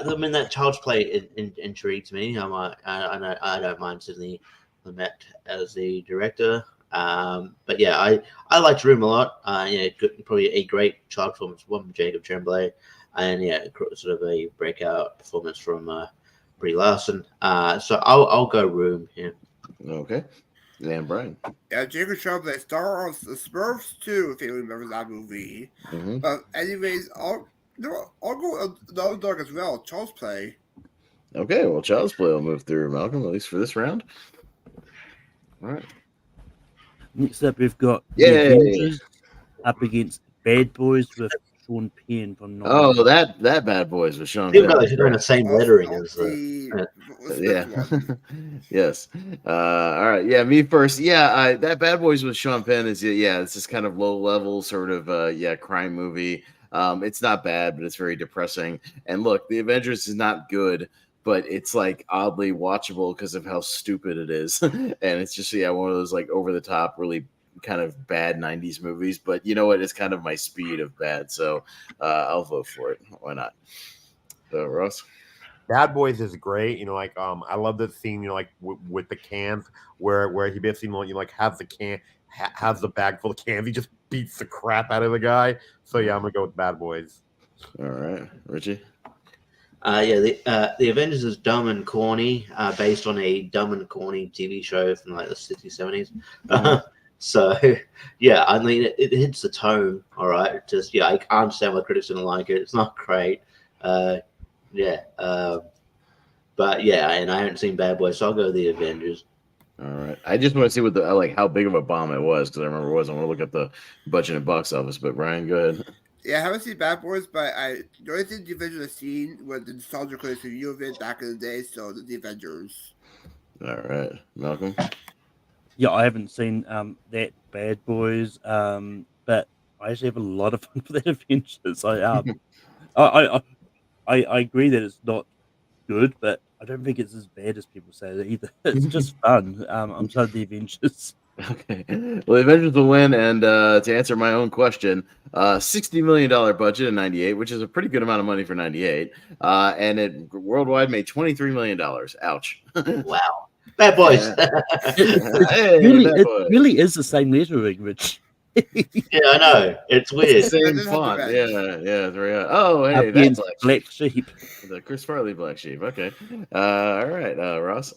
I mean that Child's Play intrigues me. I don't mind Sidney Lumet as the director. But yeah, I liked Room a lot. Probably a great child performance from Jacob Tremblay, and sort of a breakout performance from Brie Larson. So I'll go Room. Yeah. Okay. And Brian. Yeah, Jacob Tremblay, star of the Smurfs too, if you remember that movie. Mm-hmm. But anyways, I'll go the underdog as well. Child's Play. Okay, well, Child's Play will move through, Malcolm, at least for this round. All right. Next up, we've got the Avengers up against Bad Boys with Sean Penn from. That Bad Boys with Sean Penn. They're doing the same lettering as Yes. All right. Yeah, me first. Yeah, that Bad Boys with Sean Penn is it's this kind of low level sort of crime movie. It's not bad, but it's very depressing. And look, the Avengers is not good, but it's like oddly watchable because of how stupid it is. And it's just one of those like over the top, really kind of bad 90s movies. But you know what? It's kind of my speed of bad. So I'll vote for it. Why not? So Ross? Bad Boys is great. I love this scene, with the cans where he basically has the bag full of cans. He just beats the crap out of the guy. So yeah, I'm gonna go with Bad Boys. All right, Richie. The Avengers is dumb and corny, based on a dumb and corny TV show from like the 60s, 70s. So yeah, I mean it hits the tone. All right, just I understand why critics didn't like it. It's not great. But yeah, and I haven't seen Bad Boys, so I'll go the Avengers. All right. I just want to see what how big of a bomb it was, because I remember it was. I want to look at the budget and box office. But Ryan, go ahead. Yeah, I haven't seen Bad Boys, but the only thing the Avengers I've seen was the nostalgia critic review of it back in the day, so the Avengers. All right. Malcolm? Yeah, I haven't seen that Bad Boys, but I actually have a lot of fun for that Avengers. I agree that it's not good, but I don't think it's as bad as people say it either. It's just fun. I'm sorry, the Avengers. Okay. Well, the Avengers will win, and to answer my own question, $60 million budget in 98, which is a pretty good amount of money for 98, and it worldwide made $23 million. Ouch. Wow. Bad Boys. It really is the same lettering, Rich. Yeah, I know. It's weird. Same font. Yeah. Oh, hey, that's Black Sheep. The Chris Farley Black Sheep. Okay. All right, Ross.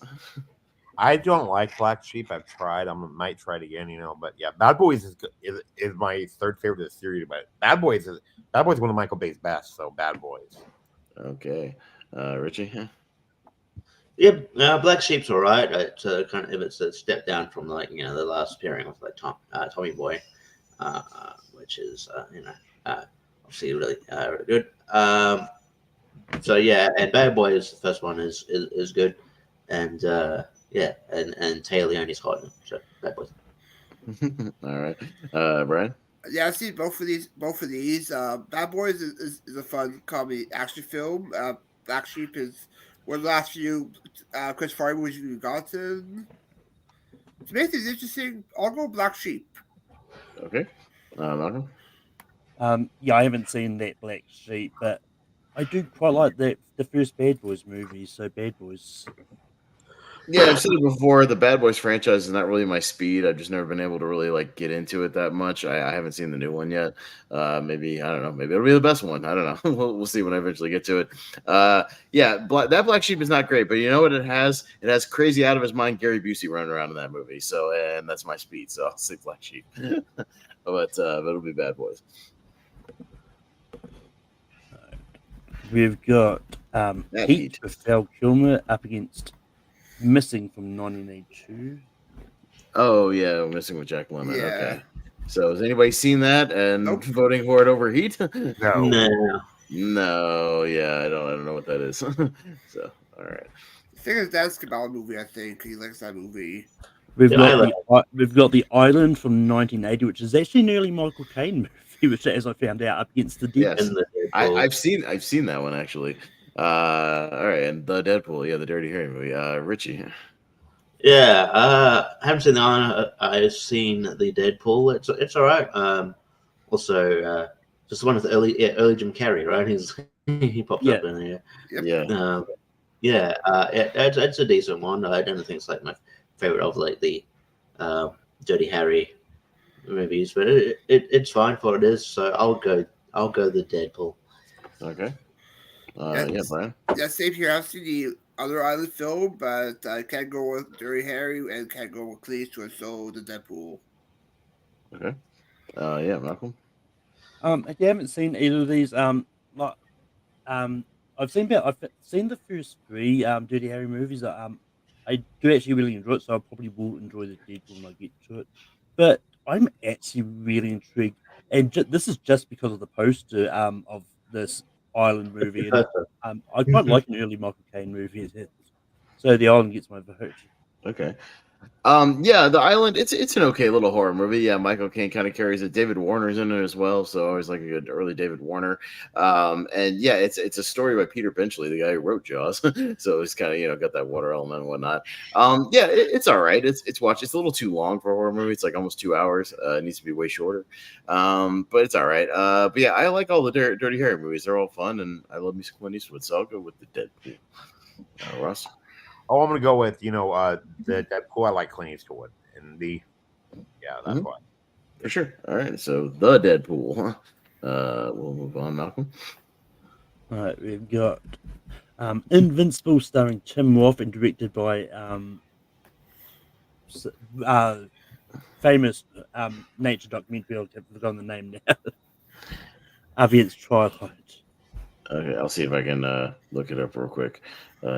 I don't like Black Sheep. I've tried. I might try it again, But yeah, Bad Boys is my third favorite of the series. But Bad Boys is one of Michael Bay's best. So Bad Boys. Okay, Richie. Yeah, Black Sheep's all right. It's a step down from the last pairing with Tommy Boy, which is obviously really good. So yeah, and Bad Boys, the first one is good, and and Taylor Leone's hot. So Bad Boys. All right, Brian. Yeah, I've seen both of these. Bad Boys is a fun comedy action film. Black Sheep is one of the last few Chris Farley movies we've gotten. To make this interesting, I'll go Black Sheep. Okay. Malcolm? Yeah, I haven't seen that Black Sheep, but I do quite like the first Bad Boys movie. So Bad Boys. Yeah, I've said it before. The Bad Boys franchise is not really my speed. I've just never been able to really like get into it that much. I haven't seen the new one yet. Maybe I don't know. Maybe it'll be the best one. I don't know. We'll see when I eventually get to it. Yeah, that Black Sheep is not great, but you know what it has? It has crazy out of his mind Gary Busey running around in that movie. So, and that's my speed. So I'll say Black Sheep. but it'll be Bad Boys. We've got Heat with Val Kilmer up against Missing from 1982. Oh yeah, Missing with Jack Lemmon. Yeah. Okay. So has anybody seen that and voting for it over Heat? No. No. Yeah, I don't know what that is. So all right. I think it's that Scabala movie. I think he likes that movie. We've got the Island from 1980, which is actually an early Michael Caine movie, which, as I found out, up against the Deadpool. Yes, I've seen that one actually. All right, and the Deadpool, the Dirty Harry movie. Richie. Yeah, I haven't seen that one. I've seen the Deadpool. It's all right. Also, just one of the early Jim Carrey, right? He popped up in there. It's a decent one. I don't think it's like my favorite of like the Dirty Harry movies, but it's fine for what it is. So I'll go the Deadpool. Okay. Brian. Yeah, same here. I've seen the other Island film, but I can't go with Dirty Harry and can't go with Cleese, so the Deadpool. Okay. Malcolm. If you haven't seen either of these, I've seen the first three Dirty Harry movies. I do actually really enjoy it, so I probably will enjoy the Deadpool when I get to it. But I'm actually really intrigued, and this is just because of the poster of this Island movie. And, I quite like an early Michael Caine movie, so the Island gets my vote. Okay. The Island, it's an okay little horror movie. Yeah, Michael Caine kind of carries it. David Warner's in it as well, so I always like a good early David Warner. And yeah, it's a story by Peter Benchley, the guy who wrote Jaws. So it's kind of got that water element and whatnot. It's all right. It's a little too long for a horror movie. It's like almost 2 hours. It needs to be way shorter. But it's all right. But yeah, I like all the Dirty Harry movies. They're all fun, and I love me some Clint Eastwood, so I'll go with the Deadpool. Ross. Oh, I'm gonna go with the Deadpool. I like Clint Eastwood, and that's why. For sure. All right, so the Deadpool. We'll move on, Malcolm. All right, we've got Invincible, starring Tim Roth and directed by famous nature documentary. I've forgotten the name now. Against Twilight. Okay, I'll see if I can look it up real quick.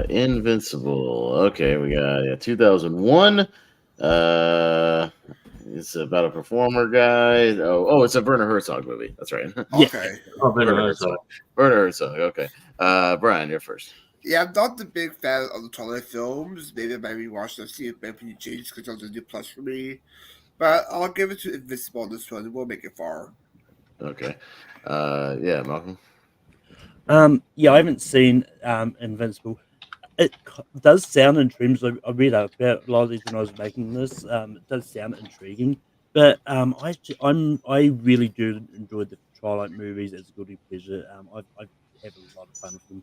Invincible. Okay, we got 2001. It's about a performer guy. Oh, it's a Werner Herzog movie. That's right. Okay. Werner Herzog. Werner Herzog. Okay. Brian, you're first. Yeah, I'm not the big fan of the Twilight films. Maybe I might rewatch them, see if maybe change because of the new plus for me. But I'll give it to Invincible on this one. We'll make it far. Okay. Malcolm. I haven't seen Invincible. It does sound intriguing. I read about a lot of these when I was making this. It does sound intriguing, but I really do enjoy the Twilight movies as a guilty pleasure. I have a lot of fun with them.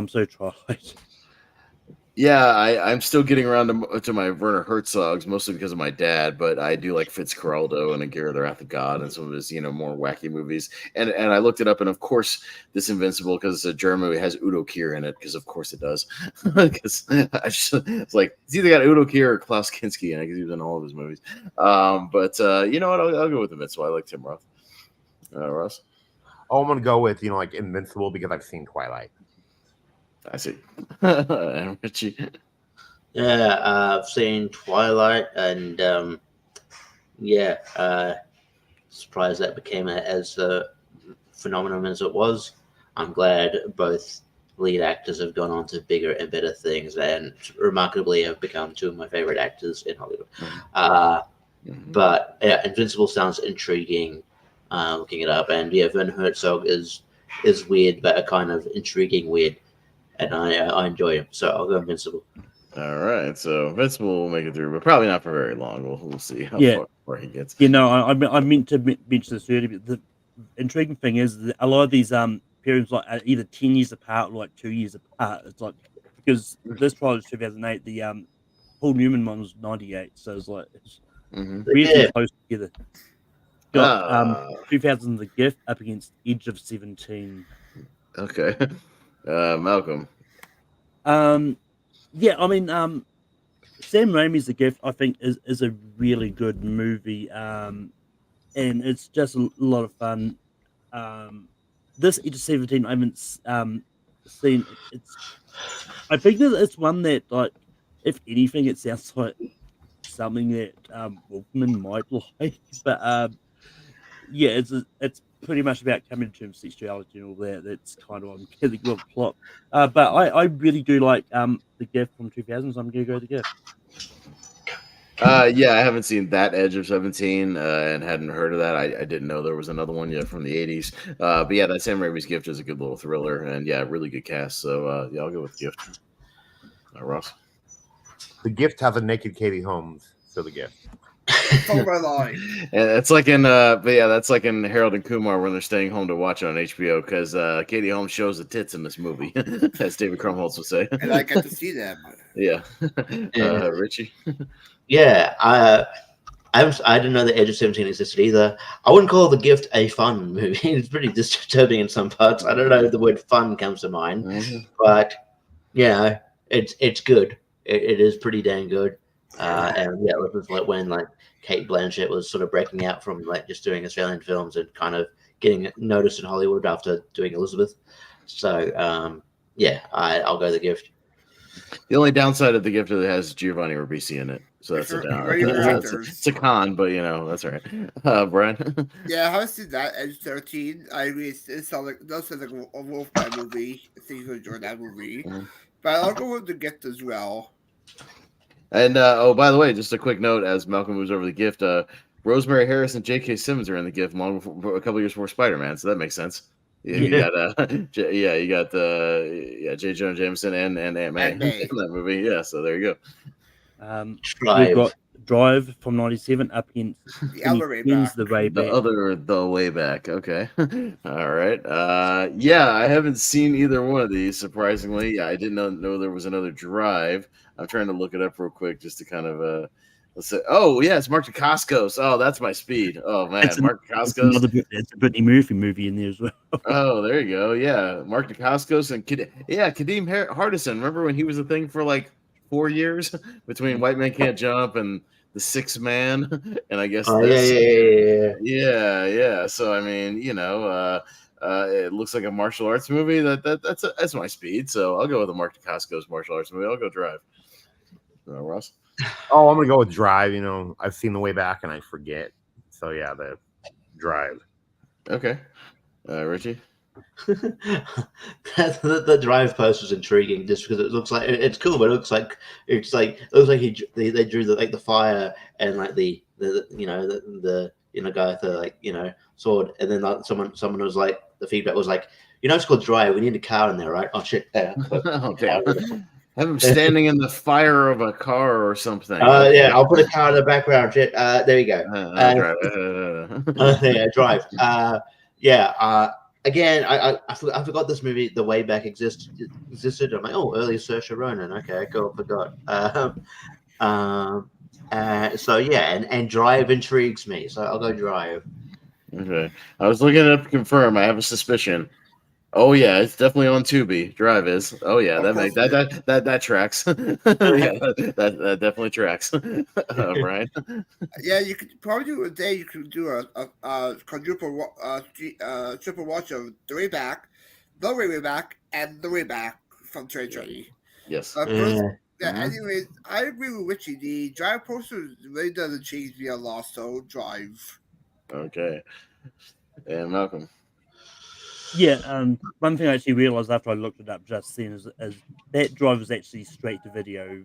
So Twilight. Yeah, I'm still getting around to my Werner Herzogs, mostly because of my dad, but I do like Fitzcarraldo and Aguirre, the Wrath of God, and some of his, more wacky movies. And I looked it up, and of course, this Invincible, because it's a German movie, has Udo Kier in it, because of course it does. Because it's like, it's either got Udo Kier or Klaus Kinski in it, because he was in all of his movies. You know what? I'll go with Invincible. I like Tim Roth. Ross? Oh, I'm going to go with, like Invincible, because I've seen Twilight. I see. Richie. Yeah, I've seen Twilight, and surprised that became as a phenomenon as it was. I'm glad both lead actors have gone on to bigger and better things, and remarkably have become two of my favorite actors in Hollywood. But yeah, Invincible sounds intriguing. Looking it up, and Werner Herzog is weird, but a kind of intriguing weird. And I enjoy him, so I'll go Invincible. All right, so Invincible will make it through, but probably not for very long. We'll see how far he gets. I meant to mention this earlier, but the intriguing thing is that a lot of these appearance like either 10 years apart or like 2 years apart. It's like because this trial is 2008, the Paul Newman one was 98, so it's like it's really close together. Got 2000 The Gift up against Edge of 17. Okay, Malcolm. Yeah, I mean, Sam Raimi's The Gift, I think, is a really good movie, and it's just a lot of fun. This Edge of 17, I haven't seen. I think it's one that, like, if anything, it sounds like something that Wolfman might like, but yeah, it's pretty much about coming to terms with sexuality and all that. That's kind of on the good plot. But I really do like The Gift from 2000, so I'm gonna go The Gift. Yeah, I haven't seen that Edge of 17 and hadn't heard of that. I didn't know there was another one yet from the 80s. But yeah, that Sam Raimi's Gift is a good little thriller, and yeah, really good cast. So yeah, I'll go with Gift. Ross. The Gift has a naked Katie Holmes, so The Gift. Oh my line. And it's like in but yeah, that's like in Harold and Kumar when they're staying home to watch it on HBO because Katie Holmes shows the tits in this movie, as David Krumholtz would say. And I get to see them. Yeah. Richie. Yeah, I didn't know that Edge of 17 existed either. I wouldn't call The Gift a fun movie. It's pretty disturbing in some parts. I don't know if the word fun comes to mind, but yeah, it's good. It is pretty dang good. And yeah, it was like when like Kate Blanchett was sort of breaking out from like just doing Australian films and kind of getting noticed in Hollywood after doing Elizabeth. So yeah, I'll go The Gift. The only downside of The Gift is it has Giovanni Ribisi in it, so that's a down. It's a con, but you know that's all right. Brian. Yeah, I haven't seen that Edge 13. I agree. It sounds like a Wolfman movie. I think you enjoy that movie, but I'll go with The Gift as well. And oh, by the way, just a quick note as Malcolm moves over The Gift, Rosemary Harris and J.K. Simmons are in The Gift long before, a couple years before Spider-Man, so that makes sense. Yeah, you got J. Jonah Jameson and Aunt May in that movie. Yeah, so there you go. We've got Drive from 97 up against The Way Back. The Way Back. Okay. All right. Yeah, I haven't seen either one of these, surprisingly. Yeah, I didn't know there was another Drive. I'm trying to look it up real quick just to kind of let's say. Oh, yeah, it's Mark Dacascos. Oh, that's my speed. Oh man, Mark Dacascos. It's a Brittany Murphy movie in there as well. Oh, there you go. Yeah, Mark Dacascos and Kadeem Hardison. Remember when he was a thing for like 4 years between White Man Can't Jump and The Sixth Man, and I guess yeah. So I mean, you know, it looks like a martial arts movie. That's my speed. So I'll go with the Mark Dacascos martial arts movie. I'll go Drive. Ross. Oh, I'm gonna go with Drive. You know, I've seen The Way Back and I forget. So yeah, the Drive. Okay, Richie. The Drive post was intriguing just because it looks like it's cool, but it looks like they drew the fire and like the guy with the like sword, and then like, someone was like the feedback was like, it's called Drive. We need a car in there, right? Oh shit. Okay. Have him standing in the fire of a car or something. Yeah, I'll put a car in the background. Shit. There you go. Drive. Again, I forgot this movie, The Way Back, existed. I'm like, oh, early Saoirse Ronan. Okay, cool, forgot. So yeah, and Drive intrigues me, so I'll go Drive. Okay, I was looking it up to confirm. I have a suspicion. Oh yeah, it's definitely on Tubi. Drive is. Oh yeah, that tracks. Yeah, that definitely tracks. Brian. Yeah, you could probably do a day. You could do a quadruple triple watch of The Way Back, The Way Back, and The Way Back from 2020. Yes. Anyways, I agree with Richie. The Drive poster really doesn't change me a lot. So Drive. Okay. And Malcolm. Yeah, one thing I actually realized after I looked it up just then is that Drive was actually straight to video,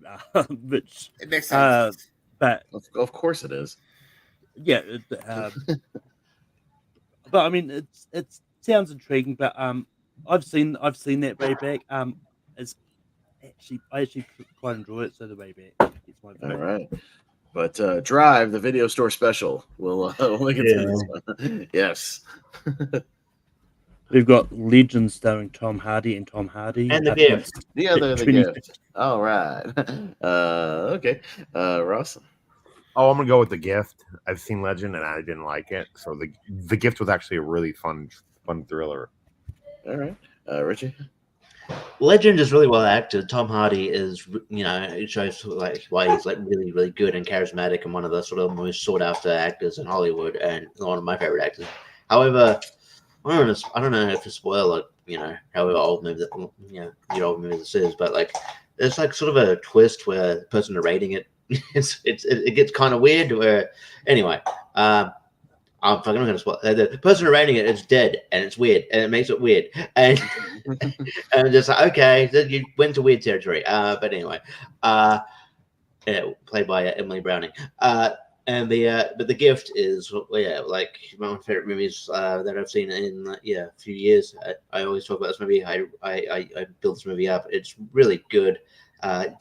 which it makes sense. But of course it is. Yeah, but I mean it sounds intriguing. But I've seen that Way Back. It's I actually quite enjoy it. So The Way Back. It's my favorite. All right. But Drive, the video store special, we'll make it to this one. Yes. We've got Legend starring Tom Hardy and Tom Hardy. And the gift. The other the gift. All right. Okay. Ross. Oh, I'm gonna go with The Gift. I've seen Legend and I didn't like it, so the Gift was actually a really fun thriller. All right, Richie. Legend is really well acted. Tom Hardy is, it shows like why he's like really, really good and charismatic and one of the sort of most sought after actors in Hollywood and one of my favorite actors. However, I don't know if to spoil it, however old movie the old movie this is, but like there's like sort of a twist where the person narrating it, it gets kind of weird. Where anyway, I'm going to spoil the person narrating it is dead and it's weird and it makes it weird and and just like okay, you went to weird territory. But anyway, played by Emily Browning. But the gift is like one of my favorite movies that I've seen in a few years. I always talk about this movie. I built this movie up. It's really good.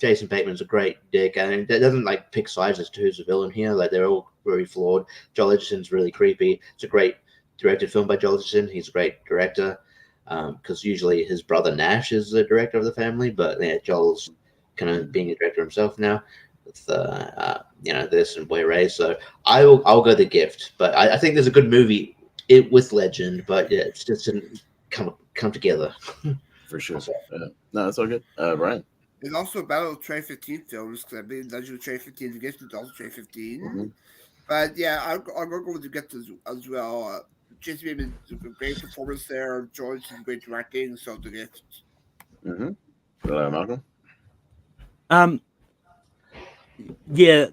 Jason Bateman's a great dick, and it doesn't like pick sides as to who's the villain here. Like they're all very flawed. Joel Edgerton's really creepy. It's a great directed film by Joel Edgerton. He's a great director because usually his brother Nash is the director of the family, but Joel's kind of being a director himself now. With this and Boy Ray, so I'll go The Gift, but I think there's a good movie with Legend, but it just didn't come together for sure. No, that's all good. Brian. There's also Battle of Train 15 films because I believe Legend of Train 15, The Gift is also Train 15. Mm-hmm. But yeah, I'll go with The Gift as well. Jason Bateman's a great performance there. George is great directing, so The Gift. Malcolm. Yeah,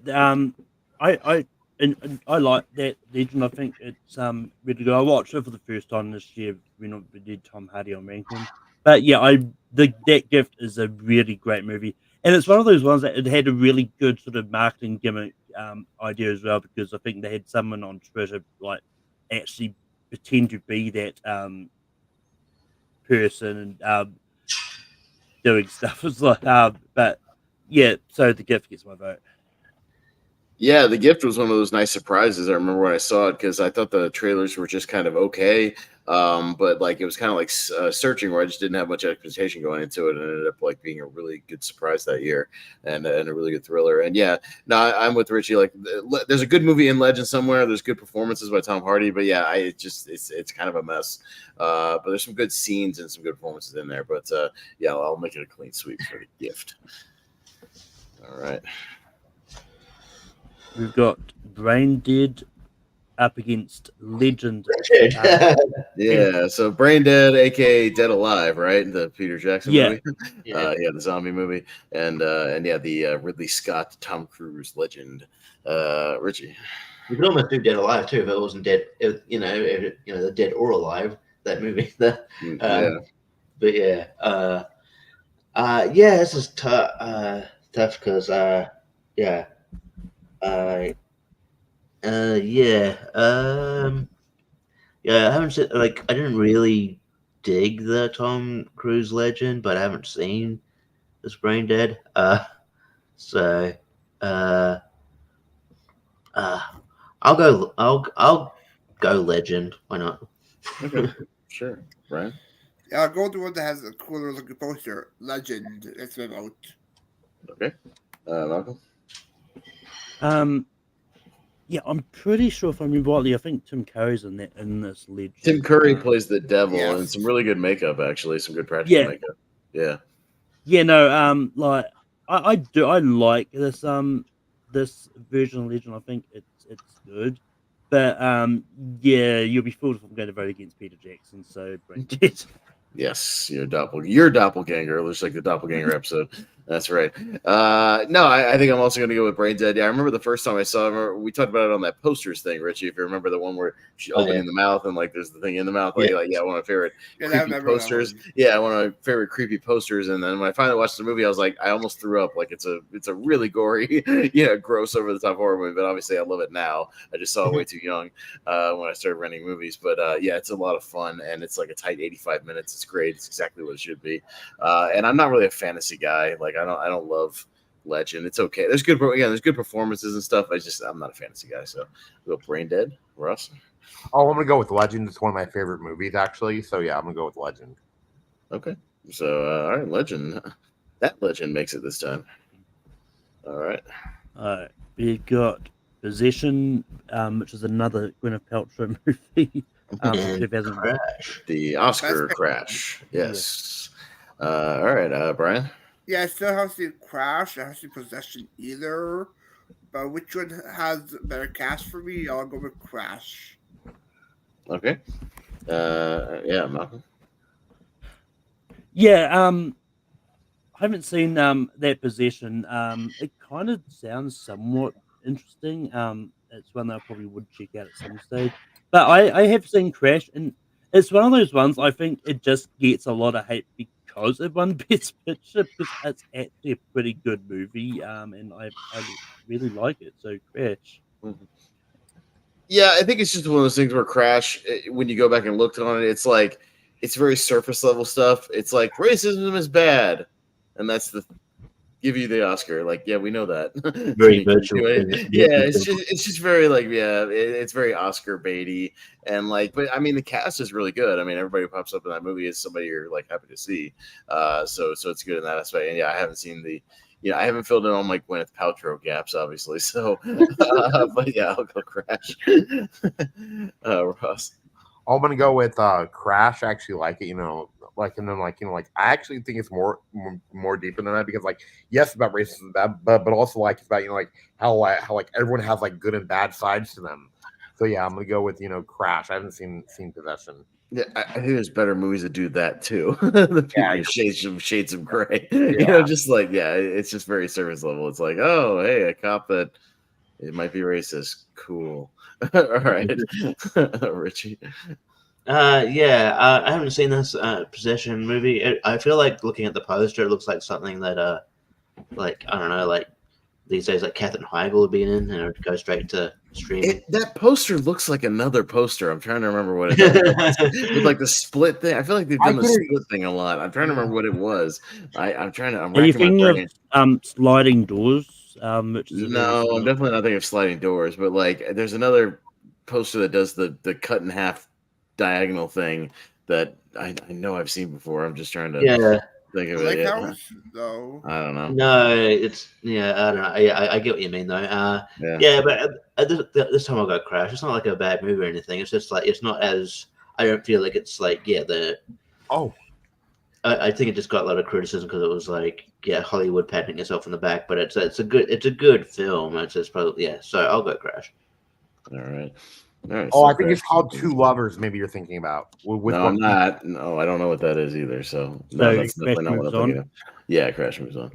I like that Legend. I think it's really good. I watched it for the first time this year when we did Tom Hardy on ranking. But yeah, that Gift is a really great movie, and it's one of those ones that it had a really good sort of marketing gimmick idea as well, because I think they had someone on Twitter like actually pretend to be that person and doing stuff. It's like, but. Yeah, so The Gift gets my vote. Yeah, The Gift was one of those nice surprises. I remember when I saw it because I thought the trailers were just kind of okay, but like it was kind of like searching where I just didn't have much expectation going into it, and it ended up like being a really good surprise that year and a really good thriller. And yeah, no, I'm with Richie. Like, there's a good movie in Legend somewhere. There's good performances by Tom Hardy, but yeah, it's kind of a mess. But there's some good scenes and some good performances in there. But yeah, I'll make it a clean sweep for The Gift. All right. We've got Brain Dead up against Legend. Yeah, so Brain Dead, aka Dead Alive, right? The Peter Jackson movie. Yeah, the zombie movie, and the Ridley Scott, Tom Cruise Legend. Richie. You could almost do Dead Alive too if it wasn't dead. The Dead or Alive, that movie. But this is tough because I haven't seen, like, I didn't really dig the Tom Cruise Legend, but I haven't seen this Brain Dead. I'll go Legend. Why not? Okay, sure, Brian. Yeah, I'll go with the one that has a cooler looking poster. Legend. That's my vote. Okay, Malcolm. Yeah, I'm pretty sure if I remember rightly, I think Tim Curry's in this Legend. Tim Curry plays the devil, and some really good makeup, actually, some good practical makeup. Yeah. Yeah, no, like I like this this version of Legend. I think it's good, but you'll be fooled if I'm going to vote against Peter Jackson. So Brain Dead. Yes, your doppelganger. Looks like the doppelganger episode. That's right. No, I think I'm also going to go with Brain Dead. Yeah, I remember the first time I saw it. We talked about it on that posters thing, Richie. If you remember the one where she opening the mouth and like there's the thing in the mouth. Like, one of my favorite creepy posters. Yeah, one of my favorite creepy posters. And then when I finally watched the movie, I was like, I almost threw up. Like it's a really gory, gross over the top horror movie. But obviously, I love it now. I just saw it way too young when I started renting movies. But it's a lot of fun, and it's like a tight 85 minutes. It's great. It's exactly what it should be. And I'm not really a fantasy guy. Like I don't love Legend. It's okay. There's good performances and stuff. I'm not a fantasy guy, so we'll go Brain Dead. Russ. Oh, I'm gonna go with Legend. It's one of my favorite movies, actually. So yeah, I'm gonna go with Legend. Okay. So all right, Legend. That Legend makes it this time. All right. We got Possession, which is another Gwyneth Paltrow movie from 2000. The Oscar Crash. Yes. All right, Brian. Yeah, I still haven't seen Crash. I haven't seen Possession either. But which one has a better cast for me? I'll go with Crash. Okay. Yeah, Malcolm. Yeah, I haven't seen that Possession. It kind of sounds somewhat interesting. It's one that I probably would check out at some stage. But I have seen Crash, and it's one of those ones I think it just gets a lot of hate because it won Best Picture, because it's actually a pretty good movie, and I really like it. So Crash. Mm-hmm. Yeah, I think it's just one of those things where Crash, when you go back and look on it, it's like it's very surface level stuff. It's like racism is bad, and that's the give you the Oscar. Like, yeah, we know that. Very virtual. Yeah, it's just very like, yeah, it's very Oscar baity, and like, but I mean, the cast is really good. I mean, everybody who pops up in that movie is somebody you're like happy to see. So it's good in that aspect. And yeah, I haven't seen I haven't filled in all my Gwyneth Paltrow gaps, obviously. So, but yeah, I'll go Crash. Ross. I'm gonna go with Crash. I actually like it, I actually think it's more deeper than that, because yes, it's about racism, but also it's about how everyone has like good and bad sides to them. So yeah, I'm gonna go with Crash. I haven't seen Possession. Yeah, I think there's better movies that do that too. Shades of gray. Yeah. It's just very surface level. It's like, oh, hey, a cop that it might be racist. Cool. All right, Richie. I haven't seen this Possession movie. I feel like looking at the poster, it looks like something that I don't know, these days Katherine Heigl would be in, and it would go straight to streaming. That poster looks like another poster. I'm trying to remember what it is. With like the split thing. I feel like they've done the split thing a lot. I'm trying to remember what it was. I'm Are you thinking of Sliding Doors? Which is no, I'm definitely not thinking of Sliding Doors, but there's another poster that does the cut in half diagonal thing that I know I've seen before. I'm just trying to think of it. Though. I don't know. No, it's I don't know. I get what you mean though. But at this time I got Crash. It's not like a bad movie or anything. It's just it's not as I don't feel like it's I think it just got a lot of criticism because it was Hollywood patting itself on the back, but it's a good film. It's just probably so I'll go Crash. All right. I think it's called Two Lovers. Maybe you're thinking about. No, I'm not. No, I don't know what that is either. So that's definitely not what I'm thinking of. Yeah, Crash moves on.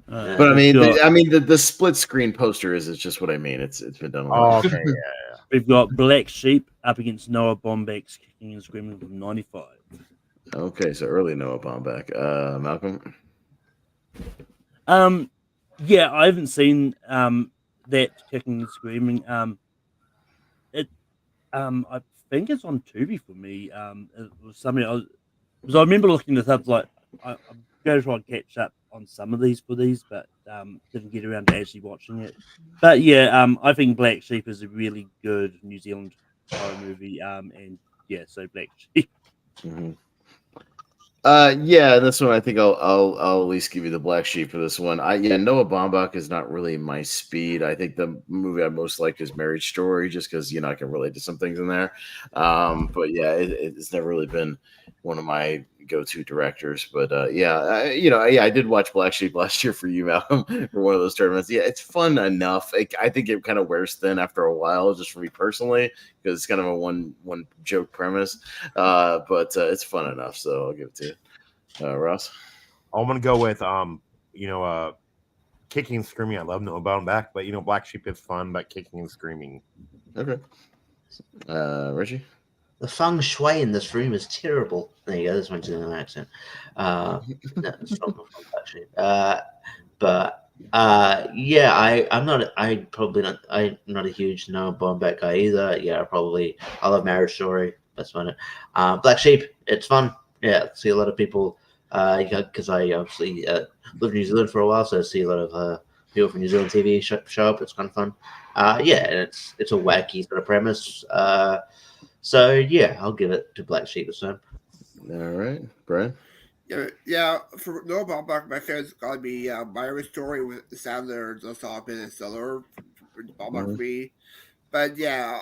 But I mean, the split screen poster is just what I mean. It's been done a lot. Okay, yeah. We've got Black Sheep up against Noah Baumbach's Kicking and Screaming from '95. Okay, so early Noah Baumbach. Malcolm. I haven't seen that Kicking and Screaming. I think it's on Tubi for me. It was something I remember looking this up. I'm going to try and catch up on some of these, but didn't get around to actually watching it. But I think Black Sheep is a really good New Zealand horror movie. So Black Sheep. Mm-hmm. This one I think I'll at least give you the Black Sheep for this one. Noah Baumbach is not really my speed. I think the movie I most like is Marriage Story, just because I can relate to some things in there. It's never really been one of my go-to directors. But I did watch Black Sheep last year for you, Malcolm, for one of those tournaments. Yeah, it's fun enough. I think it kind of wears thin after a while, just for me personally, because it's kind of a one joke premise. But it's fun enough, so I'll give it to you. Ross? I'm gonna go with Kicking and Screaming. I love Noah Baumbach, but Black Sheep is fun, but Kicking and Screaming. Okay. Richie? The feng shui in this room is terrible. There you go. This one's in an accent. I'm not a huge Noah Baumbach guy either. I love Marriage Story. That's fun. Black Sheep, it's fun. Yeah, see a lot of people because I obviously lived in New Zealand for a while, so I see a lot of people from New Zealand TV show up. It's kind of fun. Yeah, and it's a wacky sort of premise. So yeah, I'll give it to Black Sheep this time. All right, Brian. Yeah. For no Ballpark, my favorite's gotta be Myra's Story with Sandler, Nussbaum, and Stiller for Ballpark for me. But yeah,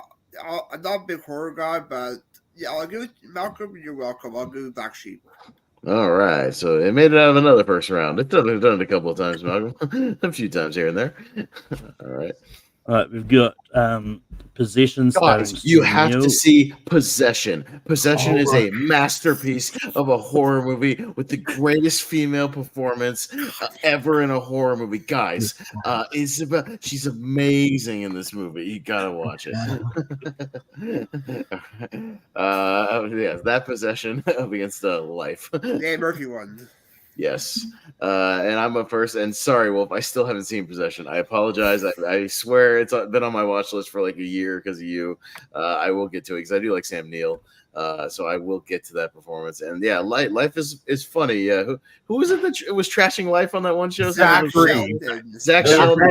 I'm not a big horror guy, but yeah, I'll give it Malcolm. You're welcome. I'll give it Black Sheep. All right, so it made it out of another first round. It's done it a couple of times, Malcolm. A few times here and there. All right. All right, we've got Possession. Guys, you have to see Possession. Possession is a masterpiece of a horror movie with the greatest female performance ever in a horror movie. Guys, Isabel, she's amazing in this movie. You gotta watch it. Yeah, that Possession up against Life. Yeah, Murphy won. Yes. And I'm up first. And sorry, Wolf, I still haven't seen Possession. I apologize. I swear it's been on my watch list for like a year because of you. I will get to it because I do like Sam Neill. So I will get to that performance. And yeah, Life is funny. Yeah. Who was it that was trashing Life on that one show? Zach Sheldon.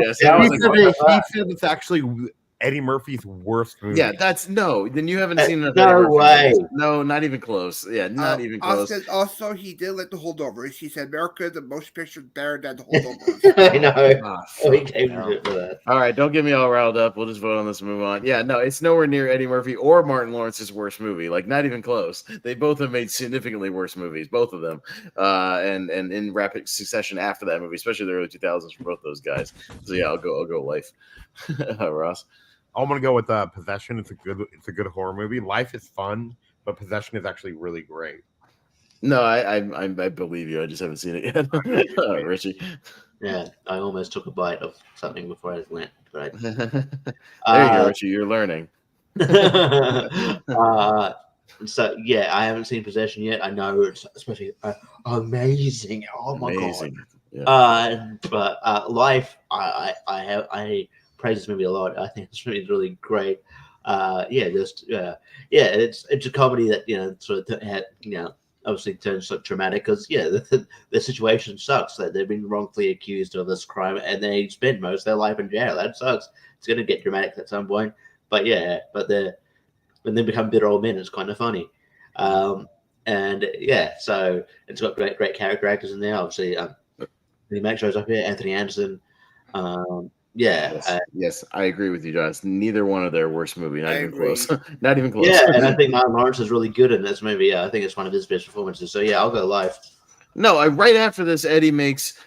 Yes. He said it's actually Eddie Murphy's worst movie. Yeah, then you haven't seen No way. No, not even close. Yeah, not even close. Also, he did like The Holdovers. He said America, the motion picture better than The Holdovers. I know. He came to it for that. All right, don't get me all riled up. We'll just vote on this and move on. Yeah, no, it's nowhere near Eddie Murphy or Martin Lawrence's worst movie. Like, not even close. They both have made significantly worse movies, both of them. And in rapid succession after that movie, especially the early 2000s for both those guys. So yeah, I'll go Life. Ross. I'm gonna go with Possession. It's a good horror movie. Life is fun, but Possession is actually really great. No, I believe you. I just haven't seen it yet. Richie. Yeah, I almost took a bite of something before I went. Right. There you go, Richie. You're learning. So yeah, I haven't seen Possession yet. I know it's especially amazing. Oh my god. Yeah. But Life, I praise this movie a lot. I think this movie is really great. It's a comedy that sort of obviously turns so traumatic because the situation sucks that they've been wrongfully accused of this crime and they spend most of their life in jail. That sucks. It's gonna get dramatic at some point. But when they become bitter old men, it's kind of funny. So it's got great character actors in there. Obviously, the Mac shows up here, Anthony Anderson. Yes, I agree with you, John. It's neither one of their worst movies. Not even close. Not even close. Yeah, and I think Martin Lawrence is really good in this movie. I think it's one of his best performances. So yeah, I'll go Life. No, right after this, Eddie makes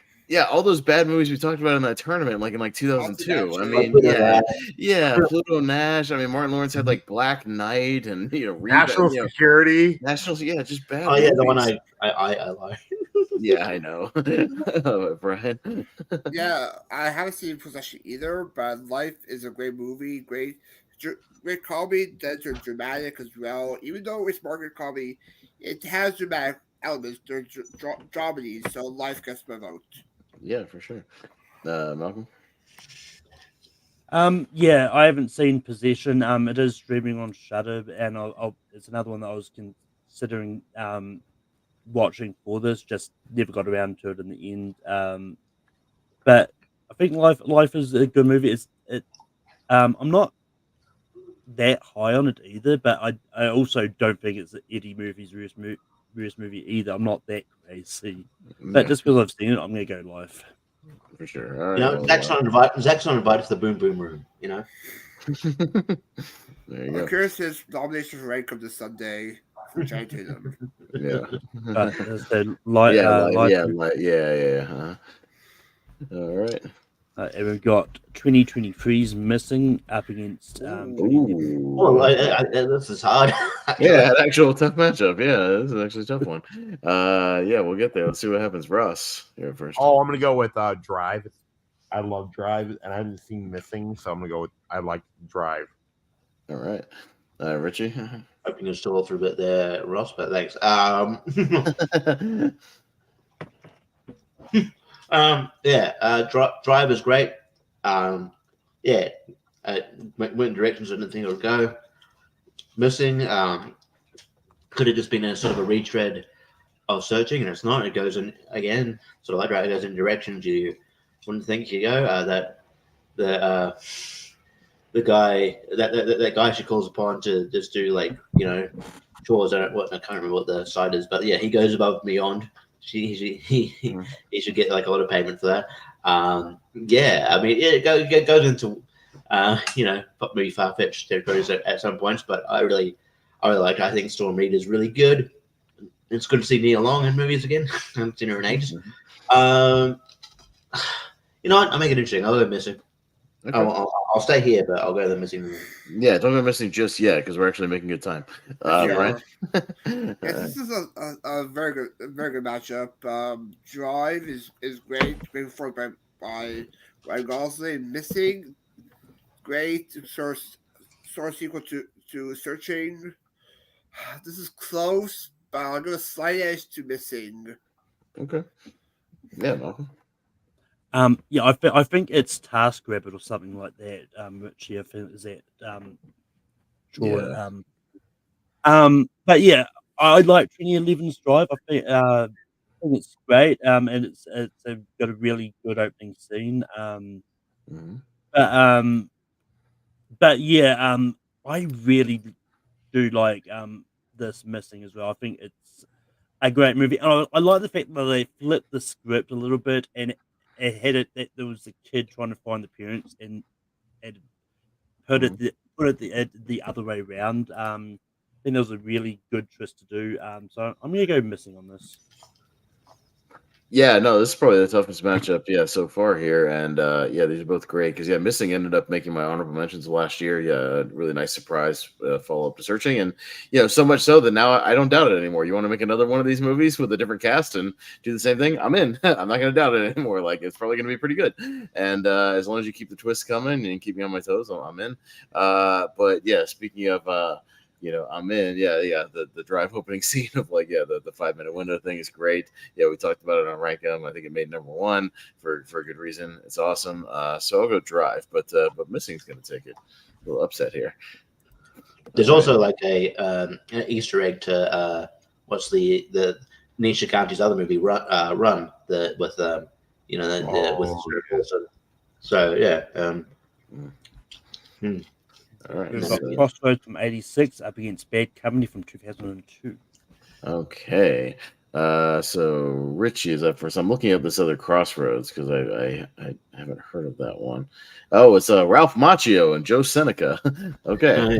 all those bad movies we talked about in that tournament, like in 2002. I mean, Pluto Nash. I mean, Martin Lawrence had like Black Knight and National Security. Just bad. Oh yeah, the one I like. Yeah, I know. Brian. Yeah, I haven't seen Possession either, but Life is a great movie. Great comedy that's dramatic as well. Even though it's market comedy, it has dramatic elements. There's dramedy, so Life gets my vote. Yeah, for sure. Malcolm. I haven't seen Possession. It is streaming on Shudder, and it's another one that I was considering watching for this, just never got around to it in the end. But I think Life is a good movie. I'm not that high on it either, but I also don't think it's Eddie Murphy's worst movie either. I'm not that crazy, but just because I've seen it, I'm gonna go Life for sure. All right, Zach's not invited to the Boom Boom Room. There you go. Curious his nomination for Red Cup this Sunday. Which I did them. Yeah. All right. And we've got 2023's Missing up against. This is hard. An actual tough matchup. Yeah, this is actually a tough one. We'll get there. Let's see what happens. Ross, you're first. Oh, I'm gonna go with Drive. I love Drive, and I haven't seen Missing, so I'm gonna go with I like Drive. All right, Richie. Hoping you're still through a bit there, Ross, but thanks. Drive is great. Went directions I didn't think it would go. Missing could have just been a sort of a retread searching, and it's not. It goes in again, sort of like right. It goes in directions you wouldn't think you go. That the guy that guy she calls upon to just do like chores. I can't remember what the site is, but yeah, he goes above and beyond. He should get like a lot of payment for that. Yeah, I mean it goes into maybe far-fetched territories at some points, but I really like it. I think Storm Reed is really good. It's good to see Nia Long in movies again. I haven't seen her in ages. You know what? I'll make it interesting. I'll go missing. Okay. I'll stay here, but I'll go to the missing room. Yeah, don't go missing just yet because we're actually making good time. Right? This is a very good matchup. Drive is great performed by Ryan Gosling. Missing, great source equal to Searching. This is close, but I'll give a slight edge to Missing. Okay. Yeah, Malcolm. I think it's TaskRabbit or something like that. Richie, I think is that. Sure. Yeah. But yeah, I like 2011's Drive. I think it's great. And it's got a really good opening scene. But yeah, I really do like this Missing as well. I think it's a great movie. And I like the fact that they flipped the script a little bit and it had it that there was a kid trying to find the parents and put it the other way around. I think that was a really good twist to do. So I'm gonna go Missing on this. Yeah, no, this is probably the toughest matchup, so far here. And these are both great because Missing ended up making my honorable mentions last year. Yeah, really nice surprise follow up to Searching, and so much so that now I don't doubt it anymore. You want to make another one of these movies with a different cast and do the same thing? I'm in. I'm not going to doubt it anymore. Like it's probably going to be pretty good, and as long as you keep the twists coming and keep me on my toes, I'm in. But yeah, speaking of. I'm in. The Drive opening scene of the 5-minute window thing is great. Yeah, we talked about it on Rankum. I think it made number one for a good reason. It's awesome. So I'll go Drive, but Missing's going to take it. A little upset here. There's also like an Easter egg to what's the Nisha County's other movie, Run, with the so yeah. All right. We've got Crossroads from 86 up against Bad Company from 2002. Okay. So Richie is up first. I'm looking at this other Crossroads because I haven't heard of that one. Oh, it's Ralph Macchio and Joe Seneca. Okay.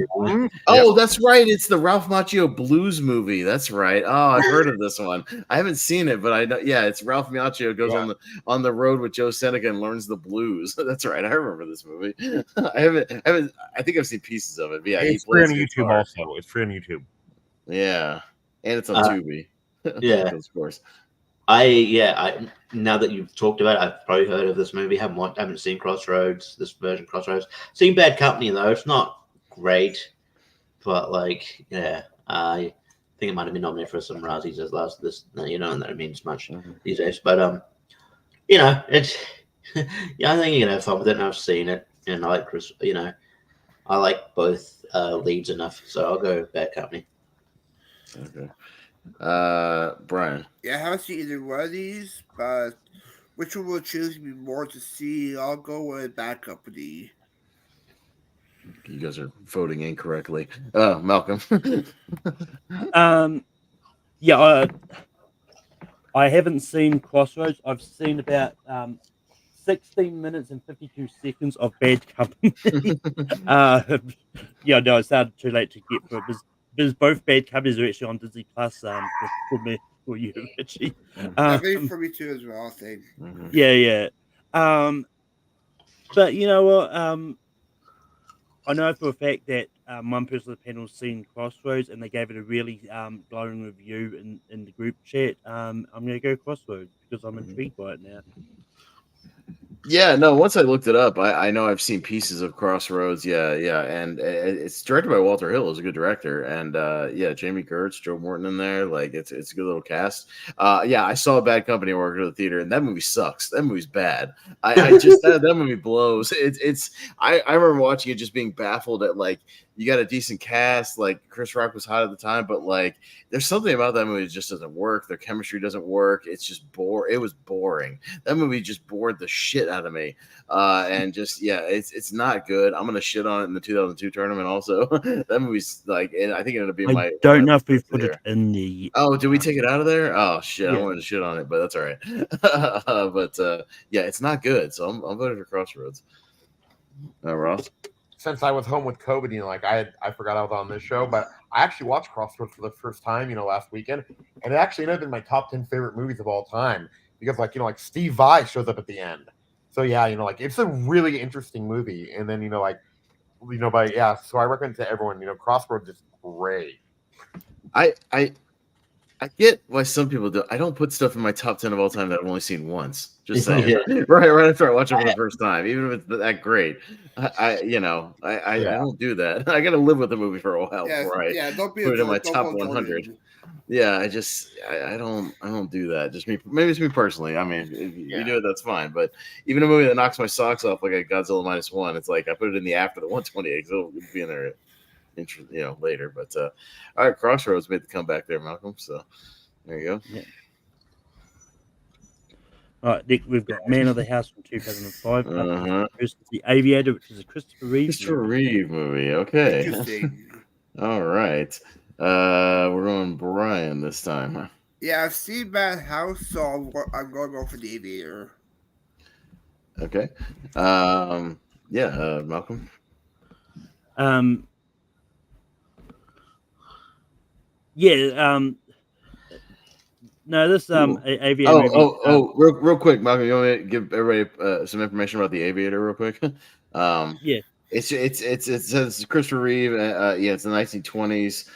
Oh, that's right. It's the Ralph Macchio blues movie. That's right. Oh, I've heard of this one. I haven't seen it, but I know. Yeah, it's Ralph Macchio goes on the road with Joe Seneca and learns the blues. That's right. I remember this movie. I think I've seen pieces of it. But yeah, it's free on YouTube also. It's free on YouTube. Yeah, and it's on Tubi. Yeah, of course. I now that you've talked about it, I've probably heard of this movie. Haven't seen Crossroads, this version of Crossroads. Seen Bad Company though. It's not great, but I think it might have been nominated for some Razzies as last this. And that means much these days. But it's I think you can have fun with it. And I've seen it, and I like Chris. I like both leads enough, so I'll go Bad Company. Okay. Brian. Yeah, I haven't seen either one of these, but which one will choose me more to see? I'll go with Bad Company. You guys are voting incorrectly. Malcolm. I haven't seen Crossroads. I've seen about 16 minutes and 52 seconds of Bad Company. It sounded too late to get through it. Because both Bad Companies are actually on Disney Plus for you, Richie. For me too as well, I think. Yeah. But you know what? I know for a fact that one person on the panel has seen Crossroads and they gave it a really glowing review in the group chat. I'm going to go Crossroads because I'm intrigued by it now. Yeah, no, once I looked it up, I know I've seen pieces of Crossroads. Yeah. And it's directed by Walter Hill, who's a good director. And Jamie Gertz, Joe Morton in there. Like, it's a good little cast. I saw Bad Company work at the theater, and that movie sucks. That movie's bad. I just, that movie blows. I remember watching it just being baffled at, you got a decent cast. Like Chris Rock was hot at the time, but like there's something about that movie that just doesn't work. Their chemistry doesn't work. It's just it was boring. That movie just bored the shit out of me. And just it's not good. I'm gonna shit on it in the 2002 tournament also. That movie's like, and I think it ended up being I don't know if we've put it in the. Oh, did we take it out of there? Oh shit! Yeah. I wanted to shit on it, but that's all right. It's not good. So I'm voting for Crossroads. Ross. Since I was home with COVID, like I forgot I was on this show, but I actually watched Crossroads for the first time, last weekend, and it actually ended up in my top 10 favorite movies of all time because, like Steve Vai shows up at the end. So yeah, it's a really interesting movie, and then so I recommend to everyone, Crossroads is great. I get why some people do. I don't put stuff in my top 10 of all time that I've only seen once. Just saying, right after I watch it for the first time, even if it's that great. I don't do that. I got to live with the movie for a while before I don't be put it in my top 100. Yeah, I don't do that. Just me. Maybe it's me personally. I mean, if you do it, that's fine. But even a movie that knocks my socks off, like a Godzilla -1, it's like I put it in the after the 128, so it'll be in there. Later, but all right, Crossroads made the comeback there, Malcolm. So there you go. Yeah. All right, Nick, we've got Man of the House from 2005. Versus The Aviator, which is a Christopher Reeve movie. Okay. Interesting. All right. We're going Brian this time. Yeah, I've seen Man House, so I'm going to go for The Aviator. Okay. Malcolm. No, this Aviator. Real quick, Malcolm, you want me to give everybody some information about The Aviator, real quick? It says Christopher Reeve. It's the 1920s.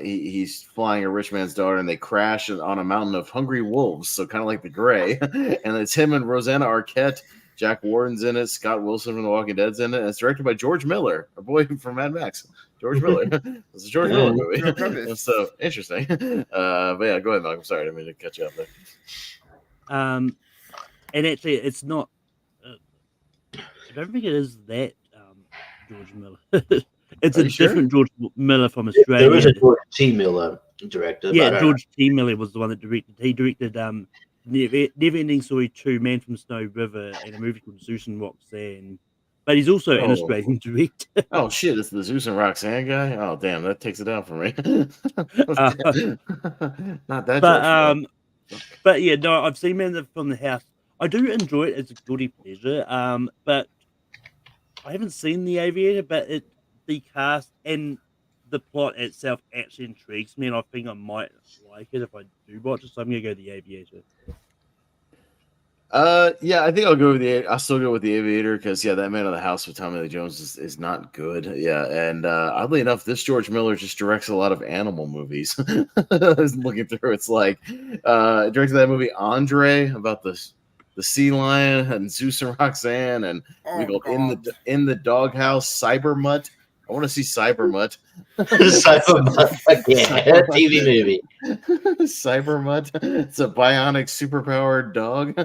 He's flying a rich man's daughter, and they crash on a mountain of hungry wolves. So kind of like The Gray, and it's him and Rosanna Arquette. Jack Warden's in it. Scott Wilson from The Walking Dead's in it. And it's directed by George Miller, a boy from Mad Max. George Miller. It's a George Miller movie. So interesting. But yeah, go ahead, Malcolm. Sorry, I didn't mean to cut you off there. And actually, it's not. I don't think it is that George Miller. It's a different George Miller from Australia. There is a George T. Miller director. Yeah, George T. Miller was the one that directed. He directed Never Ending Story 2, Man from Snow River, and a movie called Zeus and Roxanne. But he's also an Australian director. Oh shit! It's the Zeus and Roxanne guy. Oh damn, that takes it out for me. Not that. But yeah, no, I've seen Man from the House. I do enjoy it as a guilty pleasure. But I haven't seen The Aviator. But the cast and the plot itself actually intrigues me, and I think I might like it if I do watch it. So I'm gonna go The Aviator. I think I'll still go with The Aviator because that Man of the House with Tommy Lee Jones is not good. And oddly enough, this George Miller just directs a lot of animal movies. I was looking through, it's like directed that movie Andre about the sea lion and Zeus and Roxanne and in the doghouse, Cybermutt. I want to see Cybermutt. TV movie. Cybermutt. It's a bionic, superpowered dog.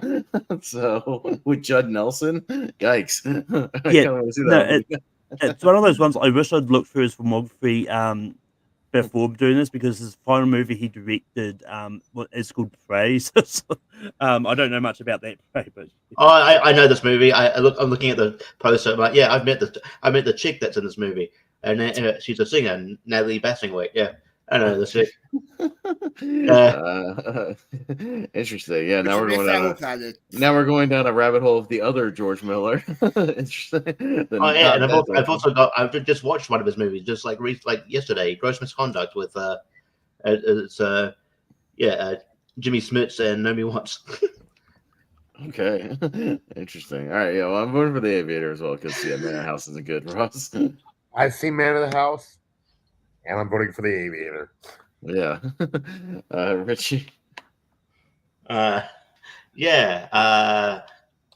So with Judd Nelson, yikes! It's one of those ones I wish I'd looked through his filmography before doing this because his final movie he directed is called Prey. I don't know much about that Prey, but I know this movie. I'm looking at the poster. But yeah, I've met the chick that's in this movie, and she's a singer, Natalie Bassingthwaight. Yeah, I know the chick. Interesting. Yeah, now we're going down a rabbit hole of the other George Miller. Interesting. And I've just watched one of his movies, just like yesterday, Gross Misconduct with Jimmy Smits and Naomi Watts. Okay, interesting. All right, well, I'm voting for The Aviator as well because Man of the House isn't good for us. I've seen Man of the House, and I'm voting for The Aviator. Yeah, Richie.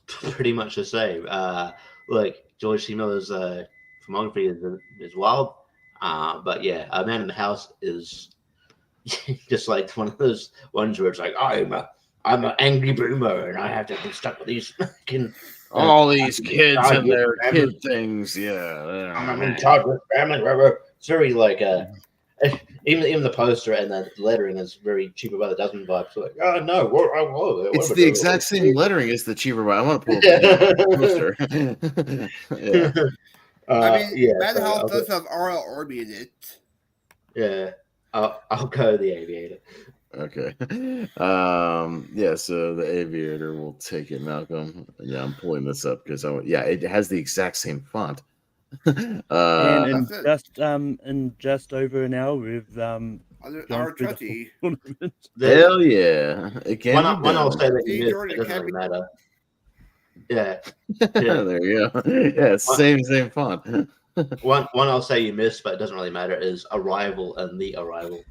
Pretty much the same. Look, George T. Miller's filmography is wild, but Man in the House is just like one of those ones where it's like I'm I'm an angry boomer, and I have to be stuck with these fucking all these kids and their family. kid things. Yeah, I'm in charge of family. It's very like even the poster and the lettering is very Cheaper by the Dozen vibes. So like, oh no, it's the exact same lettering as the Cheaper by. I want to pull up the poster. Yeah. I mean, Madhouse does have R.L. Orby in it. Yeah, I'll go the Aviator. Okay. Yeah, so the Aviator will take it, Malcolm. Yeah, I'm pulling this up because it has the exact same font. And in just over an hour we've our 20. Hell yeah. It can be one I'll done. say that you missed, it doesn't really matter. Yeah. There you go. Yeah, same font. one I'll say you missed, but it doesn't really matter, is Arrival and The Arrival.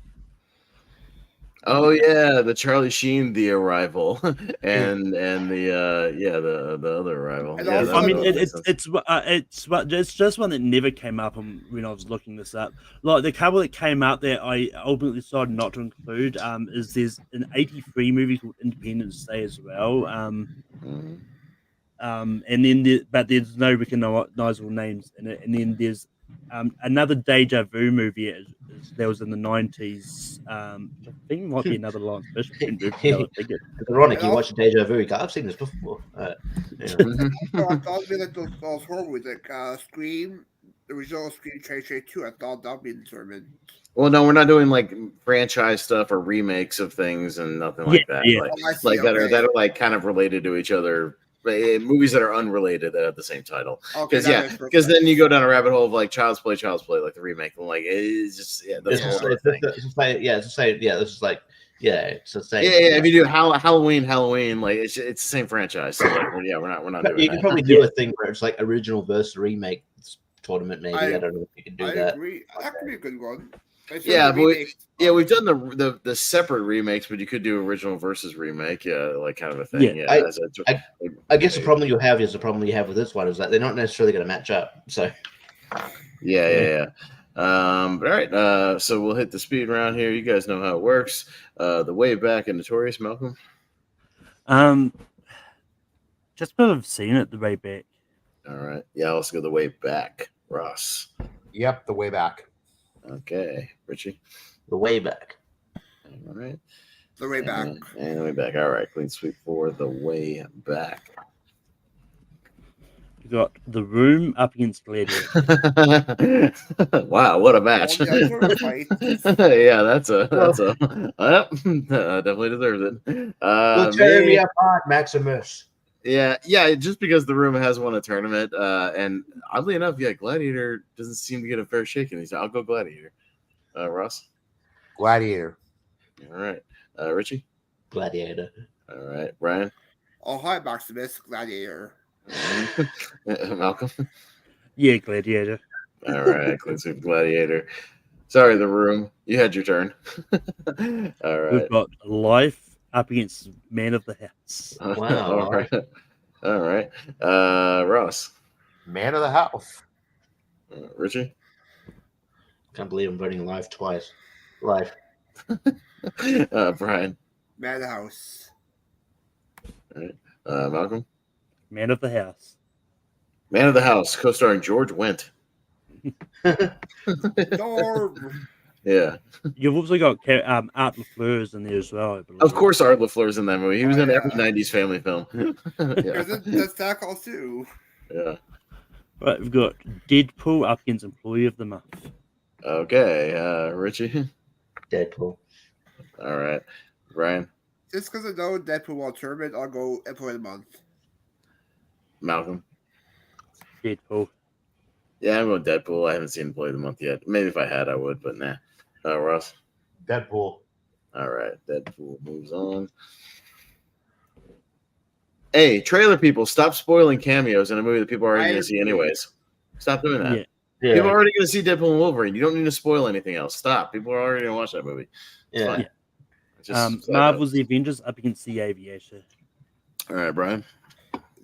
Oh yeah, the Charlie Sheen, The Arrival, and the other Arrival. And Yeah, also, I mean, it's just one that never came up when I was looking this up. Like the couple that came out that I ultimately decided not to include is there's an '83 movie called Independence Day as well. And then but there's no recognizable names in it. And then there's another Deja Vu movie that was in the 90s. I think it might be another Lawrence Fishburne movie. It's ironic, you watch Deja Vu, you go, I've seen this before. I thought it'd be like those horror movies, like Scream, the original Scream 2. I thought that'd be the tournament. Well, no, we're not doing like franchise stuff or remakes of things and nothing like that. Yeah. That are like kind of related to each other. Movies that are unrelated that have the same title. Because then you go down a rabbit hole of like Child's Play, like the remake. Like it's just that's the whole other thing. It's the same. Yeah, this is like it's the same. Yeah. If you do Halloween, like it's the same franchise. So like, we're not doing you that. can probably do a thing where it's like original versus remake tournament. Maybe I don't know if you can do that. I agree. That could be a good one. Yeah, but we've done the separate remakes, but you could do original versus remake, like kind of a thing. Yeah, I guess the problem you have is the problem you have with this one is that they're not necessarily going to match up. So, yeah. All right, so we'll hit the speed round here. You guys know how it works. The way back in Notorious, Malcolm. Just because I've seen it the way back. All right, yeah, let's go the way back, Ross. Yep, the way back. Okay, Richie. The way back. All right. The way back. And the way back. All right, clean sweep for the way back. You got The Room up against Gladiator. Wow, what a match! Yeah, that's a definitely deserves it. We'll tear me apart, Maximus. Yeah, just because The Room has won a tournament, and oddly enough, Gladiator doesn't seem to get a fair shake in these. I'll go Gladiator. Ross? Gladiator. All right. Richie? Gladiator. All right. Brian? Oh, hi, Maximus. Gladiator. Malcolm? Yeah, Gladiator. All right. Clean sweep Gladiator. Sorry, The Room. You had your turn. All right. We've got Life up against Man of the House. Wow. All right. Ross. Man of the House. Richie. Can't believe I'm voting Life twice. Life. Brian. Madhouse. All right. Malcolm. Man of the House. Man of the House, co-starring George Wendt. Yeah. You've also got Art LaFleur's in there as well, I believe. Of course, Art LaFleur's in that movie. He was in every 90s family film. That's Tackle too. Yeah. Right, we've got Deadpool up against Employee of the Month. Okay, Richie. Deadpool. All right, Brian. Just because I know Deadpool won tournament, I'll go Employee of the Month. Malcolm. Deadpool. Yeah, I'm going Deadpool. I haven't seen Employee of the Month yet. Maybe if I had, I would, but nah. Ross. Deadpool. All right, Deadpool moves on. Hey, trailer people, stop spoiling cameos in a movie that people are already going to see anyways. Stop doing that. Yeah. People are already going to see Deadpool and Wolverine. You don't need to spoil anything else. Stop. People are already going to watch that movie. Yeah. Marvel's The Avengers up against The Aviator. All right, Brian.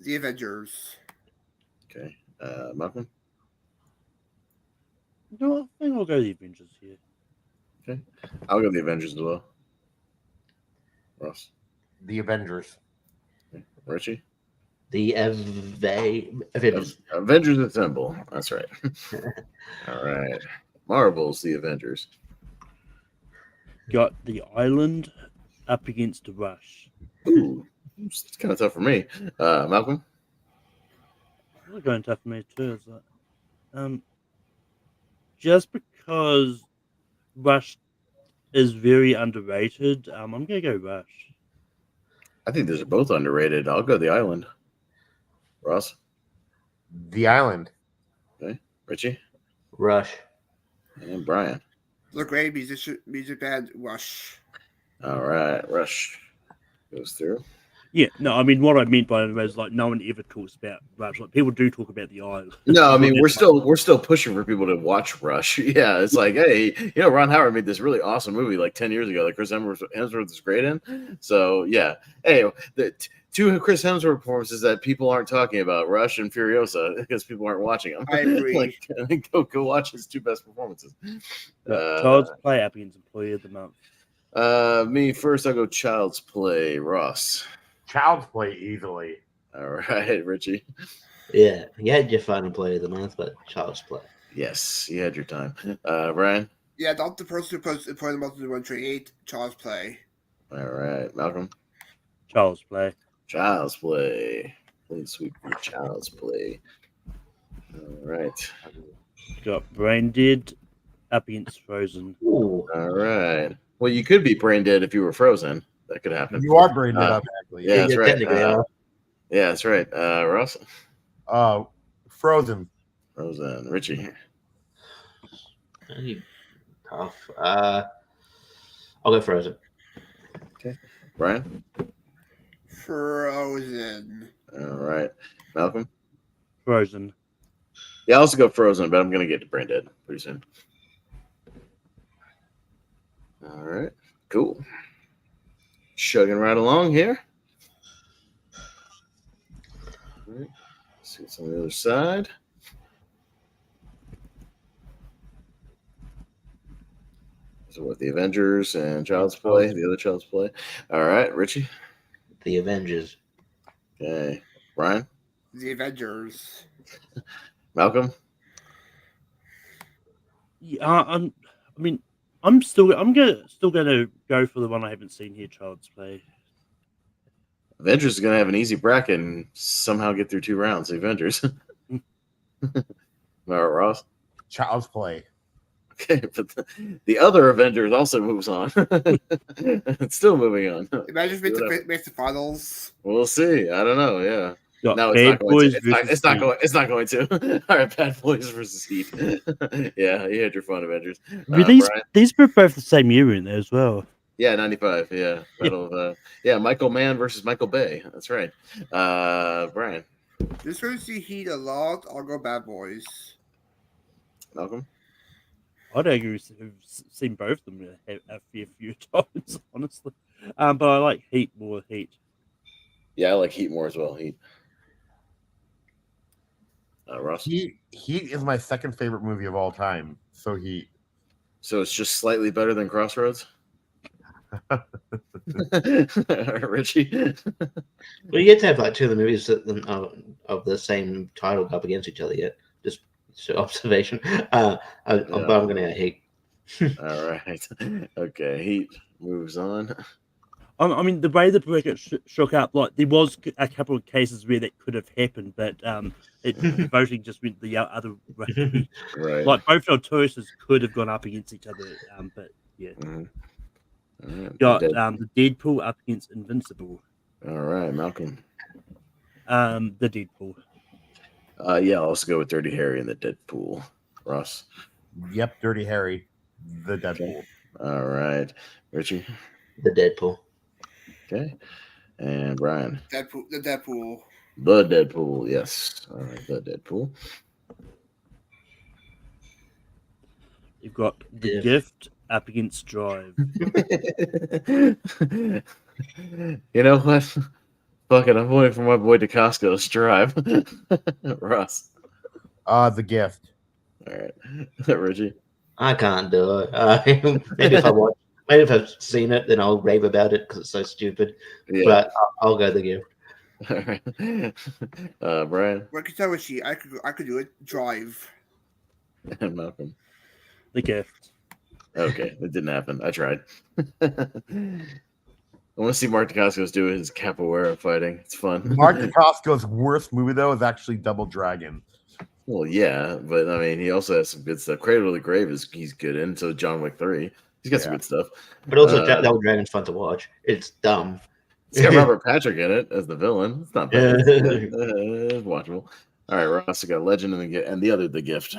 The Avengers. Okay. Malcolm. No, I think I'll go The Avengers here. Okay. I'll go The Avengers as well. Ross. The Avengers. Richie? The Avengers. Avengers Assemble. That's right. All right. Marvel's The Avengers. Got The Island up against Rush. Ooh, it's kind of tough for me. Malcolm? It's going tough for me too. Is that just because Rush is very underrated, I'm gonna go Rush. I think those are both underrated. I'll go The Island. Ross? The Island. Okay. Richie? Rush. And Brian. The great music band Rush. All right. Rush goes through. Yeah, no, I mean what I meant by it was like no one ever talks about Rush. Like people do talk about The Island. No, I mean we're still pushing for people to watch Rush. Yeah, it's like, hey, Ron Howard made this really awesome movie like 10 years ago that Chris Hemsworth is great in. So yeah, hey, the two Chris Hemsworth performances that people aren't talking about, Rush and Furiosa, because people aren't watching them. I agree. Go watch his two best performances. Child's Play up against Employee of the Month. Me first. I'll go Child's Play. Ross. Child's Play easily. All right, Richie. Yeah, you had your fun Employee of the Month, but Child's Play. Yes, you had your time. Brian. Yeah, not the person who puts Employee of the Month in 138. Child's Play. All right, Malcolm. Child's Play. Child's Play. Please sweep your Child's Play. All right. Got Brain Dead up against Frozen. Ooh. All right. Well, you could be brain dead if you were frozen. That could happen. You are brain dead up, actually. Yeah, that's right. Technically, Yeah, that's right. Ross. Frozen. Frozen. Richie. Tough. I'll go Frozen. Okay. Brian. Frozen. All right. Malcolm. Frozen. Yeah, I'll also go Frozen, but I'm going to get to brain dead pretty soon. All right. Cool. Chugging right along here. All right. Let's see what's on the other side. So what, the Avengers and Child's Play, the other Child's Play. All right, Richie. The Avengers. Okay. Brian. The Avengers. Malcolm. Yeah, I'm still gonna go for the one I haven't seen here, Child's Play. Avengers is going to have an easy bracket and somehow get through 2 rounds. The Avengers. All right, Ross. Child's Play. Okay, but the other Avengers also moves on. It's still moving on. Imagine if makes the finals. We'll see. I don't know. Yeah. Got No, Bad Boys it's not going to. All right, Bad Boys versus Heat. Yeah, you had your fun, Avengers. These were both the same year in there as well. Yeah, 95. Yeah. Battle of, Michael Mann versus Michael Bay. That's right. Brian. This going to see Heat a lot. I'll go Bad Boys. Malcolm. I'd argue we've seen both of them a few times, honestly. But I like Heat more. Heat. Yeah, I like Heat more as well. Heat. Ross. Heat is my second favorite movie of all time. So Heat. So it's just slightly better than Crossroads? Richie. Well, you get to have like 2 of the movies of the same title up against each other yet. Just observation. But I'm going to Heat. All right. Okay. Heat moves on. I mean, the way the bracket shook up, like there was a couple of cases where that could have happened, but voting just went the other way. Right. Like both our choices could have gone up against each other, but yeah. Mm-hmm. Right. Got the Deadpool up against Invincible. All right, Malcolm. The Deadpool. Yeah, I'll also go with Dirty Harry and the Deadpool. Ross. Yep, Dirty Harry, the Deadpool. Okay. All right, Richie. The Deadpool. Okay, and Brian. The Deadpool. The Deadpool. Yes. All right, the Deadpool. You've got The Gift up against Drive. You know what? Fuck it. I'm waiting for my boy DeCasco to Drive. Ross. The Gift. All right. Richie. I can't do it. Maybe if I watch Maybe if I've seen it, then I'll rave about it because it's so stupid. Yeah. But I'll go the gift. All right. Brian Richie, I could do it. Drive. and Malcolm. The Gift. Okay, it didn't happen. I tried. I want to see Mark Dacascos do his capoeira fighting. It's fun. Mark Dacascos' worst movie though is actually Double Dragon. Well, yeah, but I mean, he also has some good stuff. Cradle of the Grave he's good in. So John Wick 3, he's got some good stuff. But also, Double Dragon's fun to watch. It's dumb. It's got Robert Patrick in it as the villain. It's not bad. It's watchable. All right, Ross, we got Legend and the other, The Gift.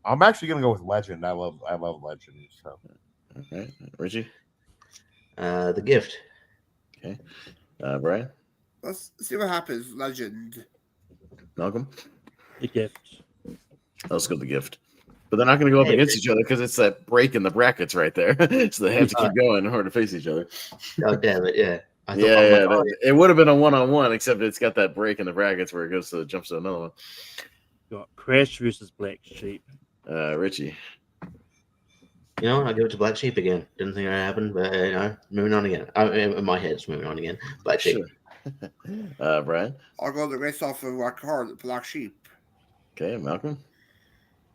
I'm actually gonna go with Legend. I love Legend. So. Okay, Richie. The Gift. Okay, Brian. Let's see what happens. Legend. Malcolm. The Gift. Let's go The Gift. But they're not going to go up against each other because it's that break in the brackets right there. So they have to keep going in order to face each other. Oh, damn it, yeah. It would have been a one-on-one, except it's got that break in the brackets where it goes to jumps to another one. Got Crash versus Black Sheep. Richie. You know, I'll give it to Black Sheep again. Didn't think it happened, but moving on again. In my head, it's moving on again. Black Sheep. Sure. Brian. I'll go the race off of Rock Hard, Black Sheep. Okay, Malcolm.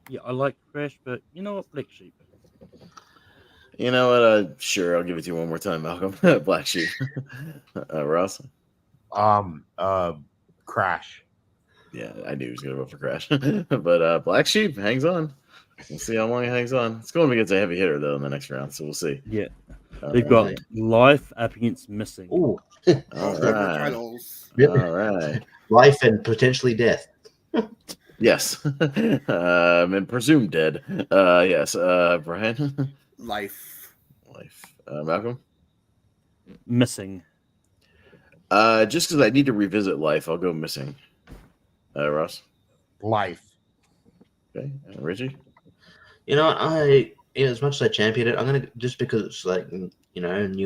Yeah, I like Crash, but you know what, Black Sheep. You know what? Sure, I'll give it to you one more time, Malcolm. Black Sheep. Ross. Crash. Yeah, I knew he was going to vote for Crash. But Black Sheep hangs on. We'll see how long he hangs on. It's going against a heavy hitter, though, in the next round, so we'll see. Yeah. They've got Life up against Missing. Ooh. All right. All right. Life and potentially death. Yes. And presumed dead. Yes. Brian? Life. Malcolm? Missing. Just because I need to revisit Life, I'll go Missing. Ross? Life. Okay. Richie? You know, as much as I champion it, I'm gonna just because it's like new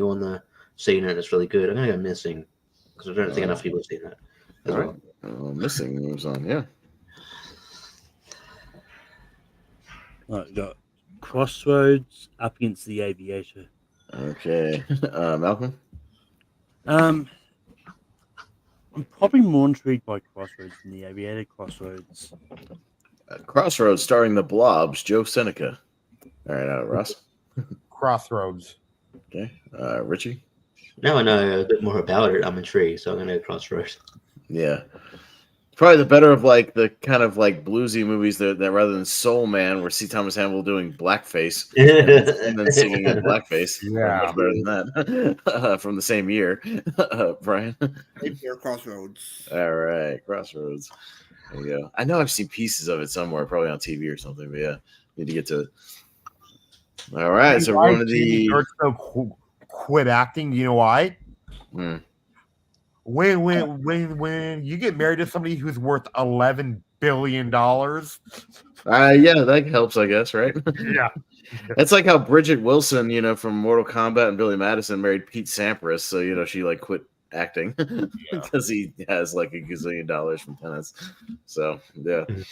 on the scene and it's really good. I'm gonna go Missing because I don't think enough people have seen that. As All well. right. Missing moves on. Yeah. Got Crossroads up against The Aviator. Okay. Malcolm? I'm probably more intrigued by Crossroads than The Aviator. Crossroads. Crossroads starring the Blobs, Joe Seneca. All right, Ross. Crossroads. Okay. Richie? Now I know a bit more about it. I'm intrigued, so I'm gonna go Crossroads. Yeah. Probably the better of like the kind of like bluesy movies that rather than Soul Man, where C. Thomas Hamill doing blackface and then singing in blackface. Yeah. Much better than that. From the same year. Brian? Crossroads. All right. Crossroads. There you go. I know I've seen pieces of it somewhere, probably on TV or something, but yeah, need to get to it. All right. So we're going to the. Quit acting. You know why? Hmm. When you get married to somebody who's worth $11 billion. Yeah, that helps, I guess, right? Yeah. It's like how Bridget Wilson, from Mortal Kombat and Billy Madison married Pete Sampras, so she like quit acting because he has like $1 gazillion from tennis. So yeah, it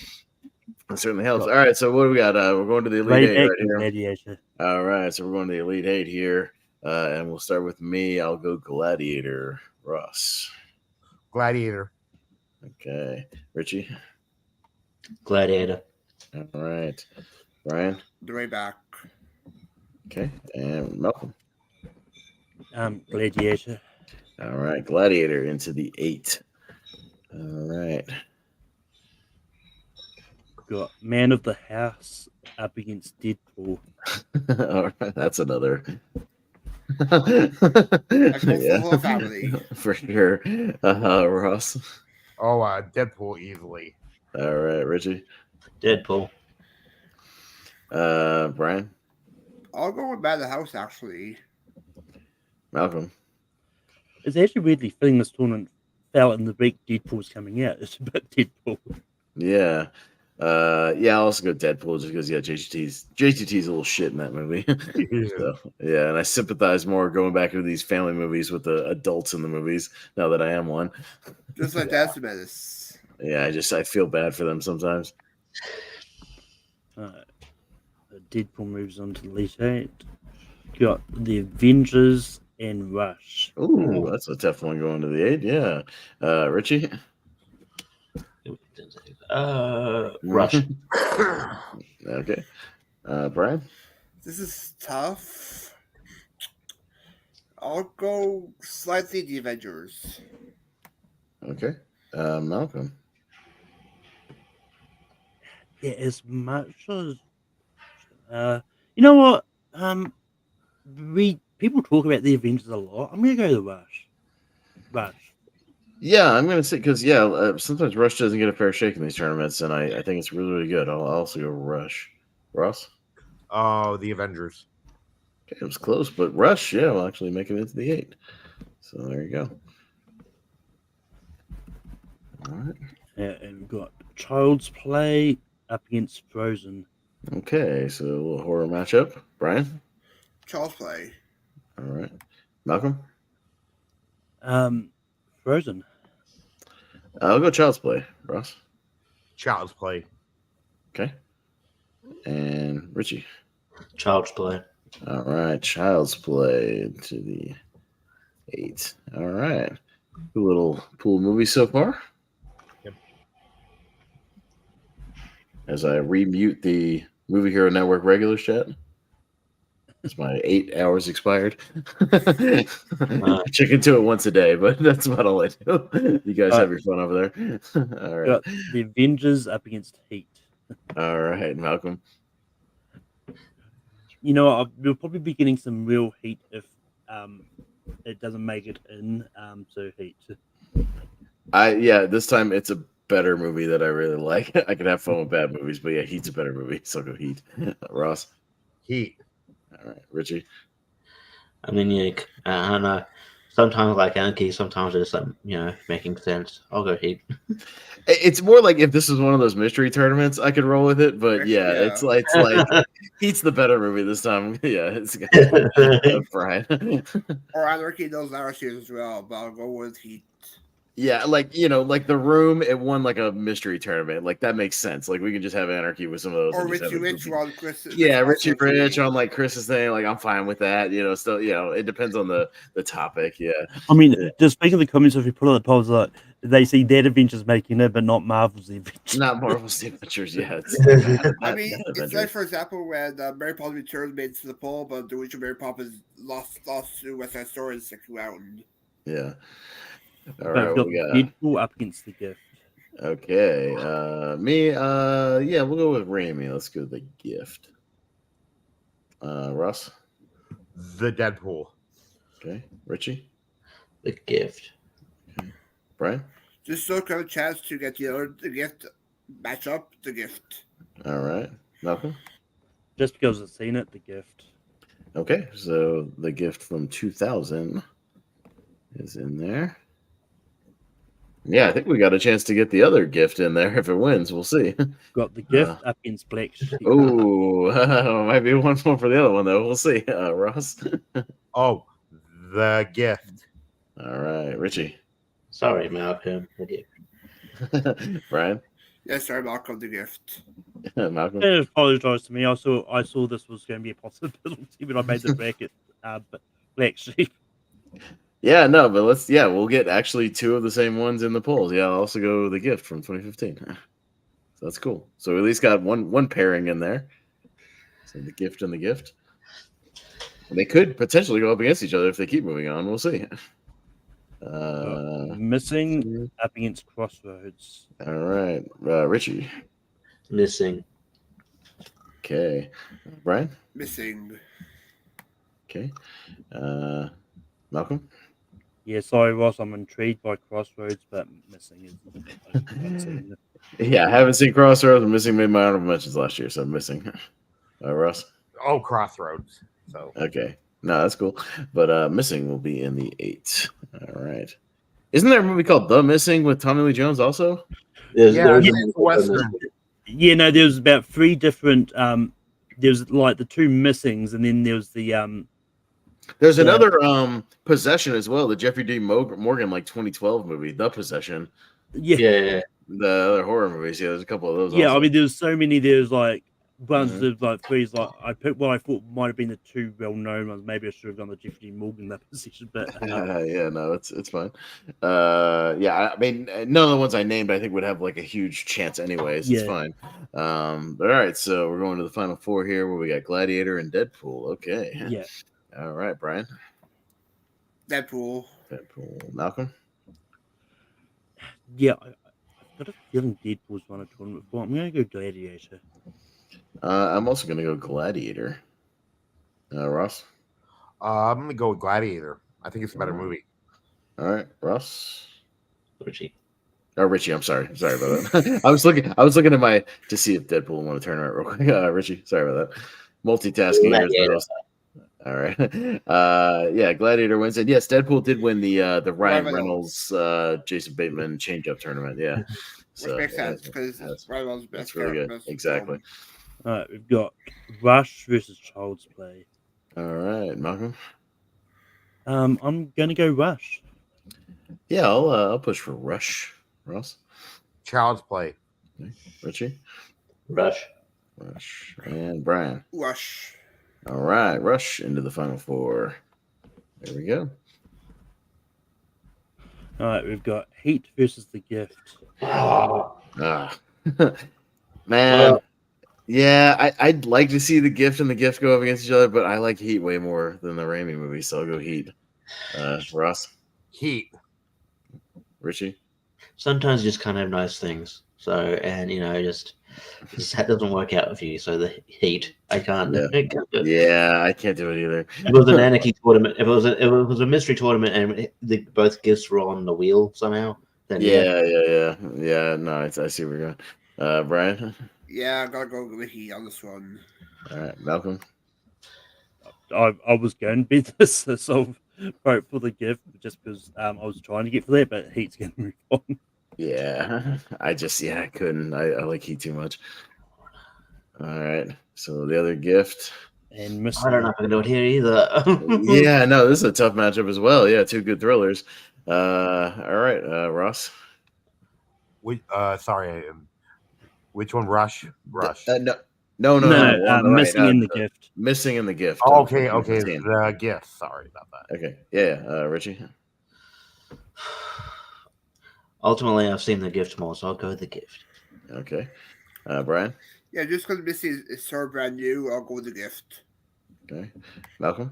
certainly helps. All right, so what do we got? We're going to the Elite Eight right here. All right, so we're going to the Elite Eight here, and we'll start with me. I'll go Gladiator. Ross. Gladiator. Okay. Richie. Gladiator. All right. Brian. The Way Back. Okay. And Malcolm. Gladiator. All right. Gladiator into the 8. All right. Got Man of the House up against Deadpool. All right. That's another. Whole family. For sure. Ross. Oh, Deadpool easily. All right, Richie. Deadpool. Brian. I'll go with Man of the House, actually. Malcolm. It's actually weirdly fitting this tournament fell in the week Deadpool's coming out. It's a bit Deadpool. Yeah. I'll also go Deadpool just because JTT's a little shit in that movie. So, yeah, and I sympathize more going back into these family movies with the adults in the movies now that I am one. Just like that's Menace. Yeah, I feel bad for them sometimes. Deadpool moves on to the Elite 8. got the Avengers and Rush. Ooh, that's a tough one going to the 8. Yeah. Richie? Rush. Okay. Brian? This is tough. I'll go slightly the Avengers. Okay. Malcolm? Yeah, as much as you know what? People talk about the Avengers a lot. I'm gonna go the Rush. Yeah, I'm going to say because sometimes Rush doesn't get a fair shake in these tournaments, and I think it's really, really good. I'll also go Rush. Ross? Oh, the Avengers. Okay, it was close, but Rush, yeah, will actually make it into the 8. So there you go. All right. And we've got Child's Play up against Frozen. Okay, so a little horror matchup. Brian? Child's Play. All right. Malcolm? Frozen. I'll go Child's Play. Ross? Child's Play. Okay. And Richie? Child's Play. All right, Child's Play to the 8. All right. A little pool movie so far. Yep. As I remute the Movie Hero Network regular chat. It's my 8 hours expired. I check into it once a day, but that's about all I do. You guys have your fun over there. All right. Got the Avengers up against Heat. All right, Malcolm. You know, we'll probably be getting some real heat if it doesn't make it in. So Heat. This time it's a better movie that I really like. I could have fun with bad movies, but yeah, Heat's a better movie, so I'll go Heat. Ross? Heat. All right, Richie? I mean, yeah, I don't know. Sometimes like Anarchy, sometimes it's like, making sense. I'll go Heat. It's more like if this was one of those mystery tournaments, I could roll with it. But yeah. It's like Heat's the better movie this time. Yeah, it's Brian. Or Anarchy does Anarchy as well, but I'll go with Heat. Yeah, like The Room, it won like a mystery tournament. Like that makes sense. Like we can just have Anarchy with some of those. Or Richie Rich on Chris. Yeah, Richie Rich on like Chris's thing. Like I'm fine with that. Still, it depends on the topic. Yeah. I mean, just speaking of the comments, if you put on the polls, like they see Dead Avengers making it, but not Marvel's The Avengers. Not Marvel's The Avengers. Yeah. I mean, it's like for example when Mary Poppins Returns made it to the poll, but the original Mary Poppins lost to West Side Story in the second round. Yeah. All But right, we've we got got Deadpool up against The Gift. Okay. Me, we'll go with Raimi. Let's go with The Gift. Russ? The Deadpool. Okay. Richie? The Gift. Okay. Brian? Just so have a chance to get the Gift match up The Gift. All right. Malcolm? Just because I've seen it, The Gift. Okay, so The Gift from 2000 is in there. Yeah, I think we got a chance to get the other gift in there. If it wins, we'll see. Got The Gift up against Black Sheep. Oh, might be one more for the other one, though. We'll see. Ross? Oh, The Gift. All right. Richie? Sorry, Malcolm. The Gift. Brian? Yes, sorry, Malcolm, The Gift. Malcolm? I apologize to me. I saw this was going to be a possibility when I made the bracket. But Black Sheep. Yeah, no, but we'll get actually 2 of the same ones in the polls. Yeah, I'll also go The Gift from 2015. So that's cool. So we at least got one pairing in there. So The Gift and The Gift. And they could potentially go up against each other if they keep moving on. We'll see. Missing up against Crossroads. All right. Richie. Missing. Okay. Brian? Missing. Okay. Malcolm? Yeah, sorry, Ross. I'm intrigued by Crossroads, but Missing is. Yeah, I haven't seen Crossroads. I'm missing made my honorable mentions last year, so I'm missing. Ross? Oh, Crossroads. So Okay. No, that's cool. But Missing will be in the 8. All right. Isn't there a movie called The Missing with Tommy Lee Jones also? There's Western. Yeah, no, there was about 3 different. There's like the 2 missings, and then there was the There's another Possession as well, the Jeffrey D. Morgan 2012 movie, The Possession. Yeah. The other horror movies. Yeah, there's a couple of those. Yeah, also. I mean, there's so many. There's like ones of like threes, like I picked what I thought might have been the two well-known ones. Maybe I should have done the Jeffrey Morgan in that position, but yeah, no, it's fine. Yeah, I mean, none of the ones I named I think would have like a huge chance, anyways. It's fine. But all right, so we're going to the final four here, where we got Gladiator and Deadpool. Okay, yeah. All right, Brian. Deadpool. Malcolm. Yeah, I've got a feeling Deadpool's won a tournament before. I'm going to go Gladiator. I'm also going to go Gladiator. Ross? I'm going to go with Gladiator. I think it's a better movie. All right, Ross? Richie. Oh, Richie, I'm sorry. Sorry about that. I was looking at to see if Deadpool won a tournament real quick. Richie, sorry about that. Multitasking. All right. Yeah, Gladiator wins. And yes, Deadpool did win the Ryan Reynolds Jason Bateman change-up tournament. Yeah. So makes sense because Ryan Reynolds best. That's really good. Exactly. All right, we've got Rush versus Child's Play. All right, Malcolm. I'm gonna go Rush. Yeah, I'll push for Rush. Ross. Child's Play. Okay. Richie. Rush. And Brian. Rush. All right, Rush into the final four. There we go. All right, we've got Heat versus The Gift. Man. Yeah, I'd like to see The Gift and The Gift go up against each other, but I like Heat way more than the Raimi movie, so I'll go Heat. Ross? Heat. Richie? Sometimes you just can't have nice things. So, and that doesn't work out with you. So the Heat, I can't. Yeah, I can't do it either. If it was an anarchy tournament, if it was a mystery tournament, and both gifts were on the wheel somehow, then yeah. No, I see where you're going. Brian? Yeah, I gotta go with Heat on this one. All right, Malcolm? I was going to be this sort of vote for The Gift just because I was trying to get for that, but Heat's going to move on. Yeah, I couldn't. I like Heat too much. All right, so the other Gift. And I don't know if I can do it here either. Yeah, no, this is a tough matchup as well. Yeah, two good thrillers. All right, Ross. Sorry, which one? Rush. No. Missing in The Gift. Missing in The Gift. Oh, okay. The Gift. Sorry about that. Okay, yeah, Richie. Ultimately, I've seen The Gift more, so I'll go with The Gift. Okay, Brian. Yeah, just because Missing is so brand new, I'll go with The Gift. Okay, Malcolm.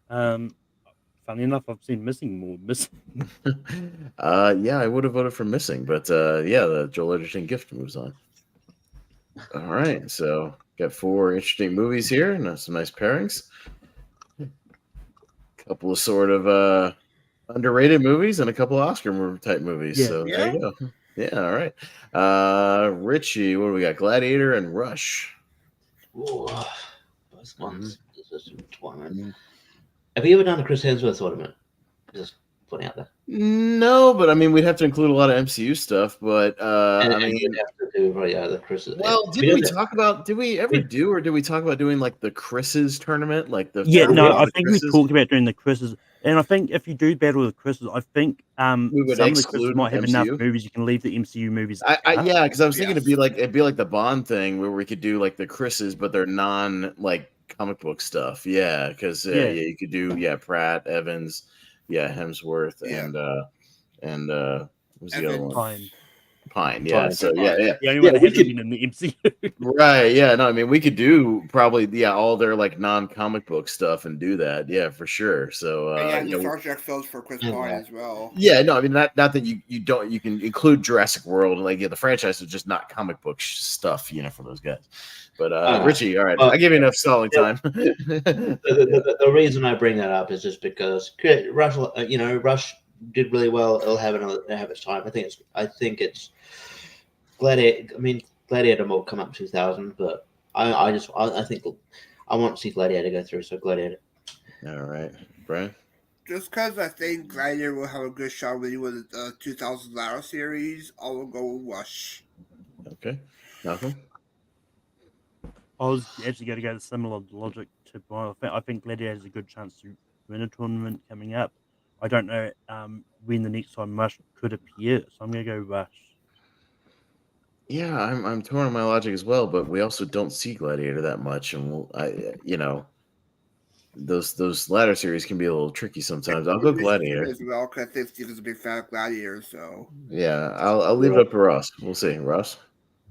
Funny enough, I've seen Missing. Yeah, I would have voted for Missing, but the Joel Edgerton Gift moves on. All right, so got four interesting movies here, and some nice pairings. Couple of sort of underrated movies and a couple of Oscar type movies. Yeah. So there you go. Yeah, all right. Richie, what do we got? Gladiator and Rush. Ooh, both ones. This is a tournament. Have you ever done a Chris Hemsworth tournament? Just putting out there. No, but I mean, we'd have to include a lot of MCU stuff. But I mean, you'd have to do the Chris's. Well, did we ever do, or did we talk about doing like the Chris's tournament, like the? I think we talked about doing the Chris's, and I think if you do battle with Chris's, I think we would some of the Chris's might have enough movies. You can leave the MCU movies. Yeah, because I was thinking it'd be like the Bond thing where we could do like the Chris's, but they're non like comic book stuff. Yeah, because you could do Pratt, Evans, Hemsworth, and what's the other one? Pine, yeah. So the only one that hasn't been in the MCU. Right, yeah. No, I mean we could do probably all their like non-comic book stuff and do that, for sure. So Star Trek films for Chris Pine as well. Yeah, no, I mean not that you can include Jurassic World and the franchise is just not comic book stuff, for those guys. But Richie, all right, I give you enough stalling time. The reason I bring that up is just because Rush did really well. It'll have its time. I think it's Gladiator. I mean, Gladiator will come up 2000, but I think I want to see Gladiator go through. So Gladiator. All right, Brian. Just because I think Gladiator will have a good shot with the 2000 Ladder series, I will go with Rush. Okay, Malcolm. I was actually going to go similar logic to Brian. I think Gladiator has a good chance to win a tournament coming up. I don't know when the next time Rush could appear, so I'm going to go Rush. Yeah, I'm torn on my logic as well, but we also don't see Gladiator that much, and those latter series can be a little tricky sometimes. I'll go Gladiator as well because I think Steven's a big fan of Gladiator. So Yeah, I'll leave it up to Ross. We'll see, Ross.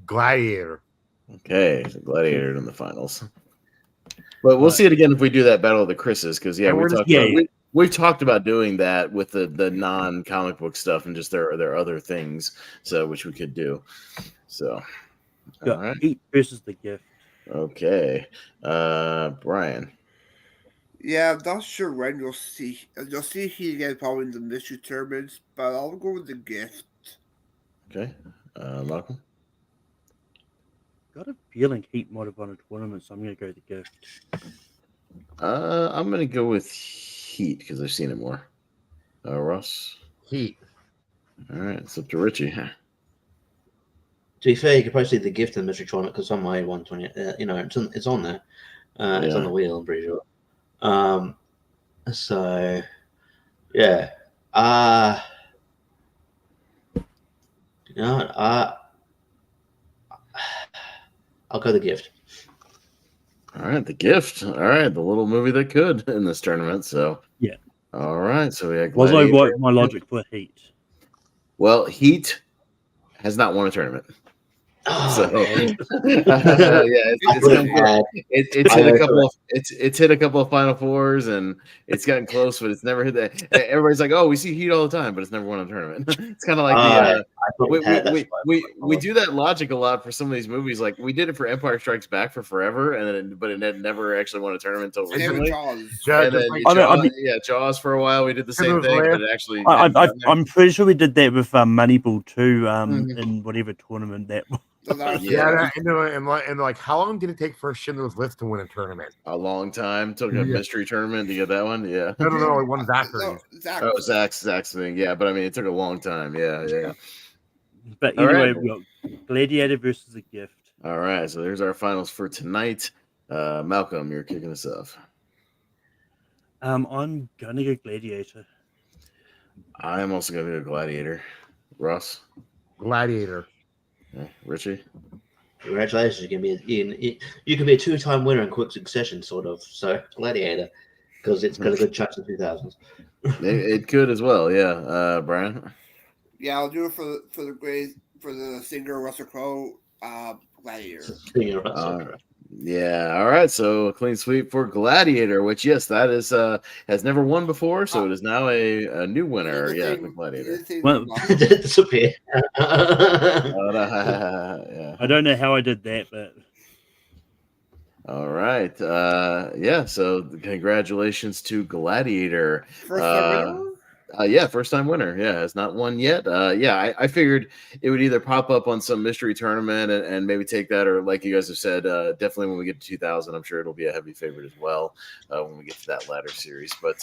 Gladiator. Okay, so Gladiator in the finals. But we'll see it again if we do that Battle of the Chris's, because we've talked about doing that with the non-comic book stuff and just their other things, so which we could do. So, all right. Heat versus the Gift. Okay, Brian. yeah, I'm not sure when you'll see Heat again probably in the mystery tournaments, but I'll go with the Gift. Okay, Malcolm. Got a feeling Heat might have won a tournament, so I'm going to go with the Gift. I'm going to go with Heat because I've seen it more. Ross. Heat. All right, it's up to Richie. To be fair, you could probably see the Gift in the mystery tournament because on my 120, it's on there. It's on the wheel, I'm pretty sure. So, yeah. I'll go the Gift. All right, the Gift. All right, the little movie that could in this tournament. So yeah. All right, so we had was I right my logic for Heat? Well, Heat has not won a tournament. Oh, it's hit a couple of Final Fours and it's gotten close, but it's never hit that. Everybody's like, "Oh, we see Heat all the time," but it's never won a tournament. It's kind of like we do that logic a lot for some of these movies. Like we did it for Empire Strikes Back for forever, but it had never actually won a tournament until recently. Jaws for a while. We did the same thing, but it actually. I'm pretty sure we did that with Moneyball too. In whatever tournament that was. And like, how long did it take for Schindler's List to win a tournament? A long time. Took a mystery tournament to get that one. Yeah. No, it won Zachary. Zach's thing. Yeah, but I mean, it took a long time. Yeah. But anyway, we got Gladiator versus the Gift. All right, so there's our finals for tonight. Malcolm, you're kicking us off. I'm gonna go Gladiator. I'm also gonna go Gladiator. Ross. Gladiator. Richie. Congratulations! You can be a two-time winner in quick succession, sort of. So Gladiator, because it's got a good chance of 2000s. It could as well, yeah. Brian. Yeah, I'll do it for the singer Russell Crowe. Gladiator. Yeah, all right. So a clean sweep for Gladiator, which that is has never won before, so it is now a new winner. Yeah, Gladiator. Disappear. I don't know how I did that, but all right. So congratulations to Gladiator. First time winner. Yeah, has not won yet. I figured it would either pop up on some mystery tournament and maybe take that, or like you guys have said, definitely when we get to 2000, I'm sure it'll be a heavy favorite as well when we get to that latter series. But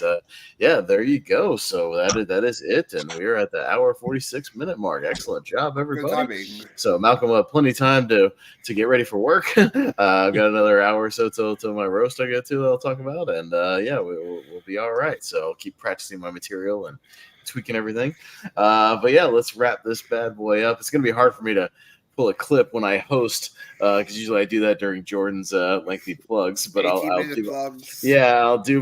there you go. So that is it, and we're at the hour 46-minute mark. Excellent job, everybody. So Malcolm will have plenty of time to get ready for work. I've got another hour or so till my roast I get to that I'll talk about, and we'll be all right. So I'll keep practicing my material and tweaking everything. Let's wrap this bad boy up. It's going to be hard for me to pull a clip when I host because usually I do that during Jordan's lengthy plugs, but I'll do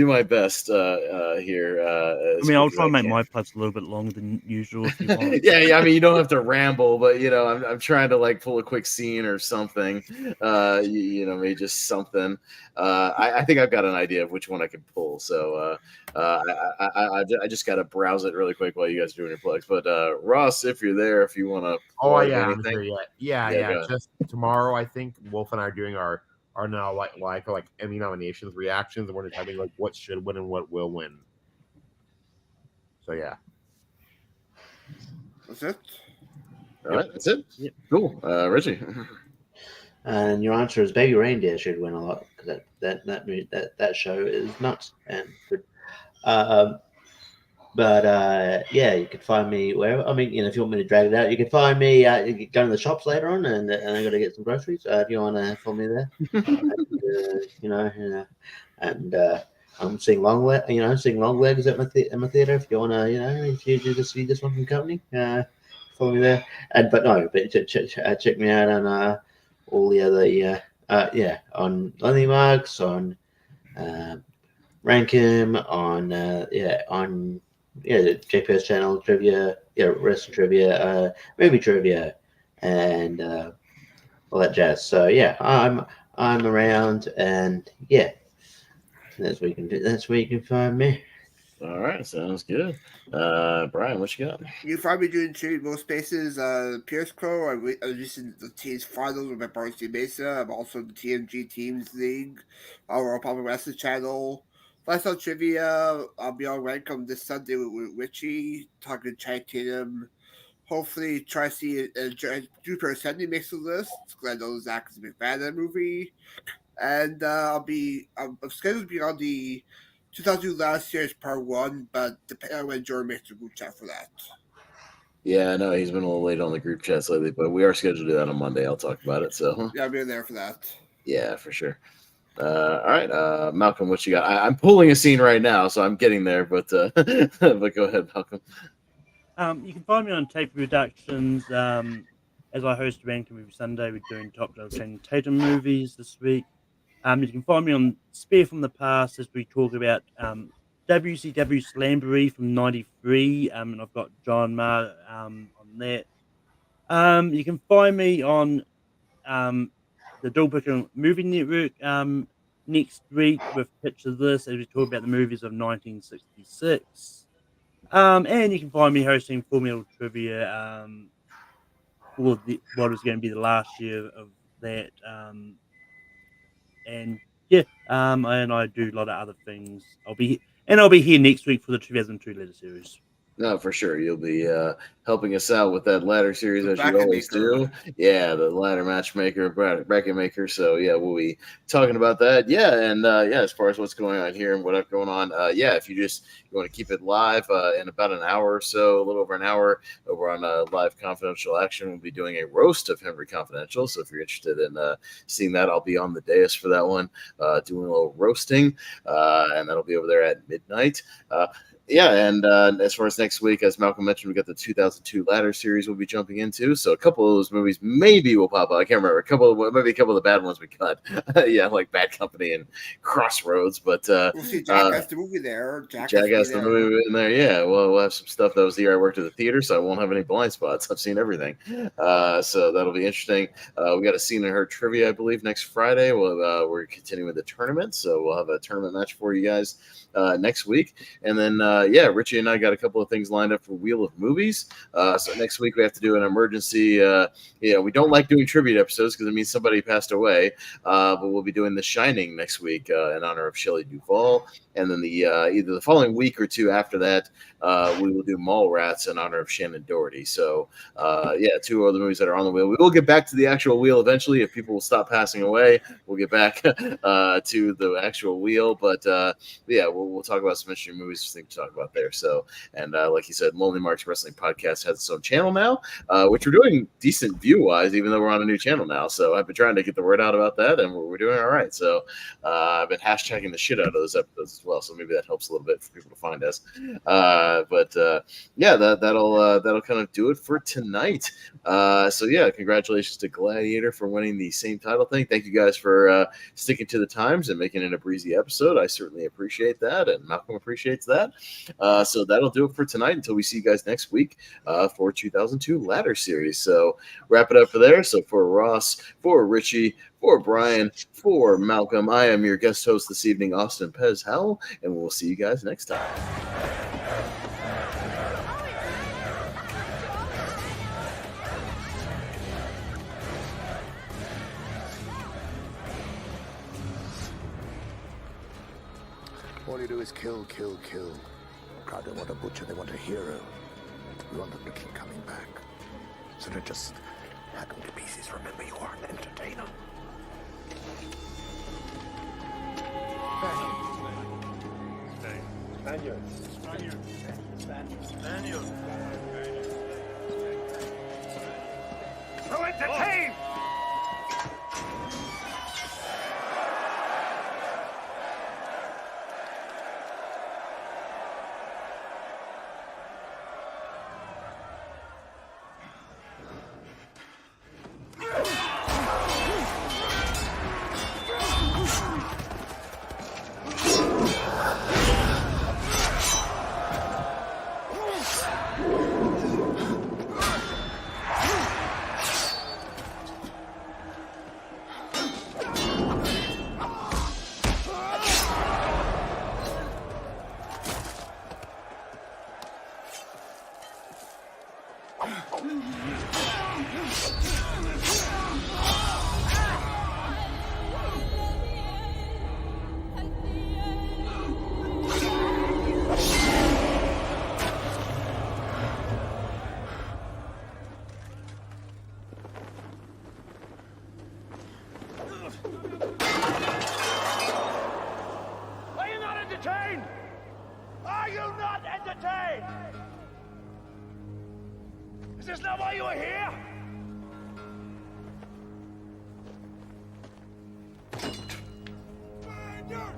my best here. I'll try and make my plugs a little bit longer than usual if you want. I mean, you don't have to ramble, but I'm trying to like pull a quick scene or something. Maybe just something. I think I've got an idea of which one I can pull. So I just got to browse it really quick while you guys are doing your plugs. But Ross, if you're there, if you want to. I'm sure. Yeah. Just tomorrow, I think Wolf and I are doing our now like Emmy nominations reactions, and we're deciding like what should win and what will win. So yeah. That's it. All right, that's it. Yeah. Cool, Richie. And your answer is Baby Reindeer should win a lot because that show is nuts and good. You could find me wherever. I mean, if you want me to drag it out, you can find me going to the shops later on, and I got to get some groceries. If you want to follow me there, and I'm seeing long legs at my theater. If you want to, if you just see this one from company, follow me there. Check me out on all the other on Lonely Marks, on Rankim, on the JPS channel trivia, wrestling trivia, movie trivia, and all that jazz. So yeah, I'm around, and yeah, that's where you can do. That's where you can find me. All right, sounds good. Brian, what you got? You find me doing trade most spaces. Pierce Crow. I was in the team's finals with my partner Steve Mesa. I'm also in the TMG Teams League, our Public Wrestling channel. Lifestyle Trivia. I'll be on Rankum this Sunday with Richie talking Chai Tatum. Hopefully, try to see Jupiter Ascending makes the list. Because I know Zach is a big fan of that movie. And I'm scheduled to be on the 2002 Last Series Part 1, but depending on when Jordan makes the group chat for that. Yeah, I know he's been a little late on the group chats lately, but we are scheduled to do that on Monday. I'll talk about it. So yeah, I'll be there for that. Yeah, for sure. All right, Malcolm, what you got? I'm pulling a scene right now, so I'm getting there. But but go ahead, Malcolm. You can find me on Tape Productions. As I host Ranking Movie Sunday, we're doing Top Dog Channing Tatum movies this week. You can find me on Spear from the Past as we talk about WCW Slamboree from '93, and I've got John Ma on that. You can find me on the Doppelganger Movie Network next week with Picture This as we talk about the movies of 1966. And you can find me hosting Full Metal Trivia for what was going to be the last year of that. And I do a lot of other things. I'll be here next week for the 2002 letter series. No, for sure. You'll be helping us out with that ladder series as you always do. Yeah, the ladder matchmaker, bracket maker. So yeah, we'll be talking about that. Yeah, and as far as what's going on here and what's going on, if you want to keep it live in about an hour or so, a little over an hour, over on Live Confidential Action, we'll be doing a roast of Henry Confidential. So if you're interested in seeing that, I'll be on the dais for that one, doing a little roasting, and that'll be over there at midnight. And as far as next week, as Malcolm mentioned, we got the 2002 ladder series we'll be jumping into. So a couple of those movies maybe will pop up. I can't remember. Maybe a couple of the bad ones we cut. Like Bad Company and Crossroads. But we'll see Jackass the movie there. Jackass the movie in there. Yeah, well, we'll have some stuff. That was the year I worked at the theater, so I won't have any blind spots. I've seen everything. So that'll be interesting. We got a Scene and Her trivia, I believe, next Friday. We're continuing the tournament, so we'll have a tournament match for you guys next week. And then Richie and I got a couple of things lined up for Wheel of Movies. So next week we have to do an emergency. We don't like doing tribute episodes because it means somebody passed away. But we'll be doing The Shining next week in honor of Shelley Duvall. And then either the following week or two after that, we will do Mallrats in honor of Shannon Doherty. So, two other movies that are on the wheel. We will get back to the actual wheel eventually. If people will stop passing away, we'll get back to the actual wheel. But we'll talk about some interesting movies to talk about there. So, and like you said, Lonely Marks Wrestling Podcast has its own channel now, which we're doing decent view-wise, even though we're on a new channel now. So I've been trying to get the word out about that, and we're doing all right. So I've been hashtagging the shit out of those episodes as well. So maybe that helps a little bit for people to find us. That'll kind of do it for tonight. Congratulations to Gladiator for winning the same title thing. Thank you guys for sticking to the times and making it a breezy episode. I certainly appreciate that, and Malcolm appreciates that. So that'll do it for tonight until we see you guys next week for 2002 Ladder Series. So wrap it up for there. So for Ross, for Richie, for Brian, for Malcolm, I am your guest host this evening, Austin Pez Howell, and we'll see you guys next time. All you do is kill, kill, kill. Crowd don't want a butcher, they want a hero. We want them to keep coming back. So don't just hack them to pieces. Remember, you are an entertainer. Spaniard. So entertain! Is this not why you were here? Commander!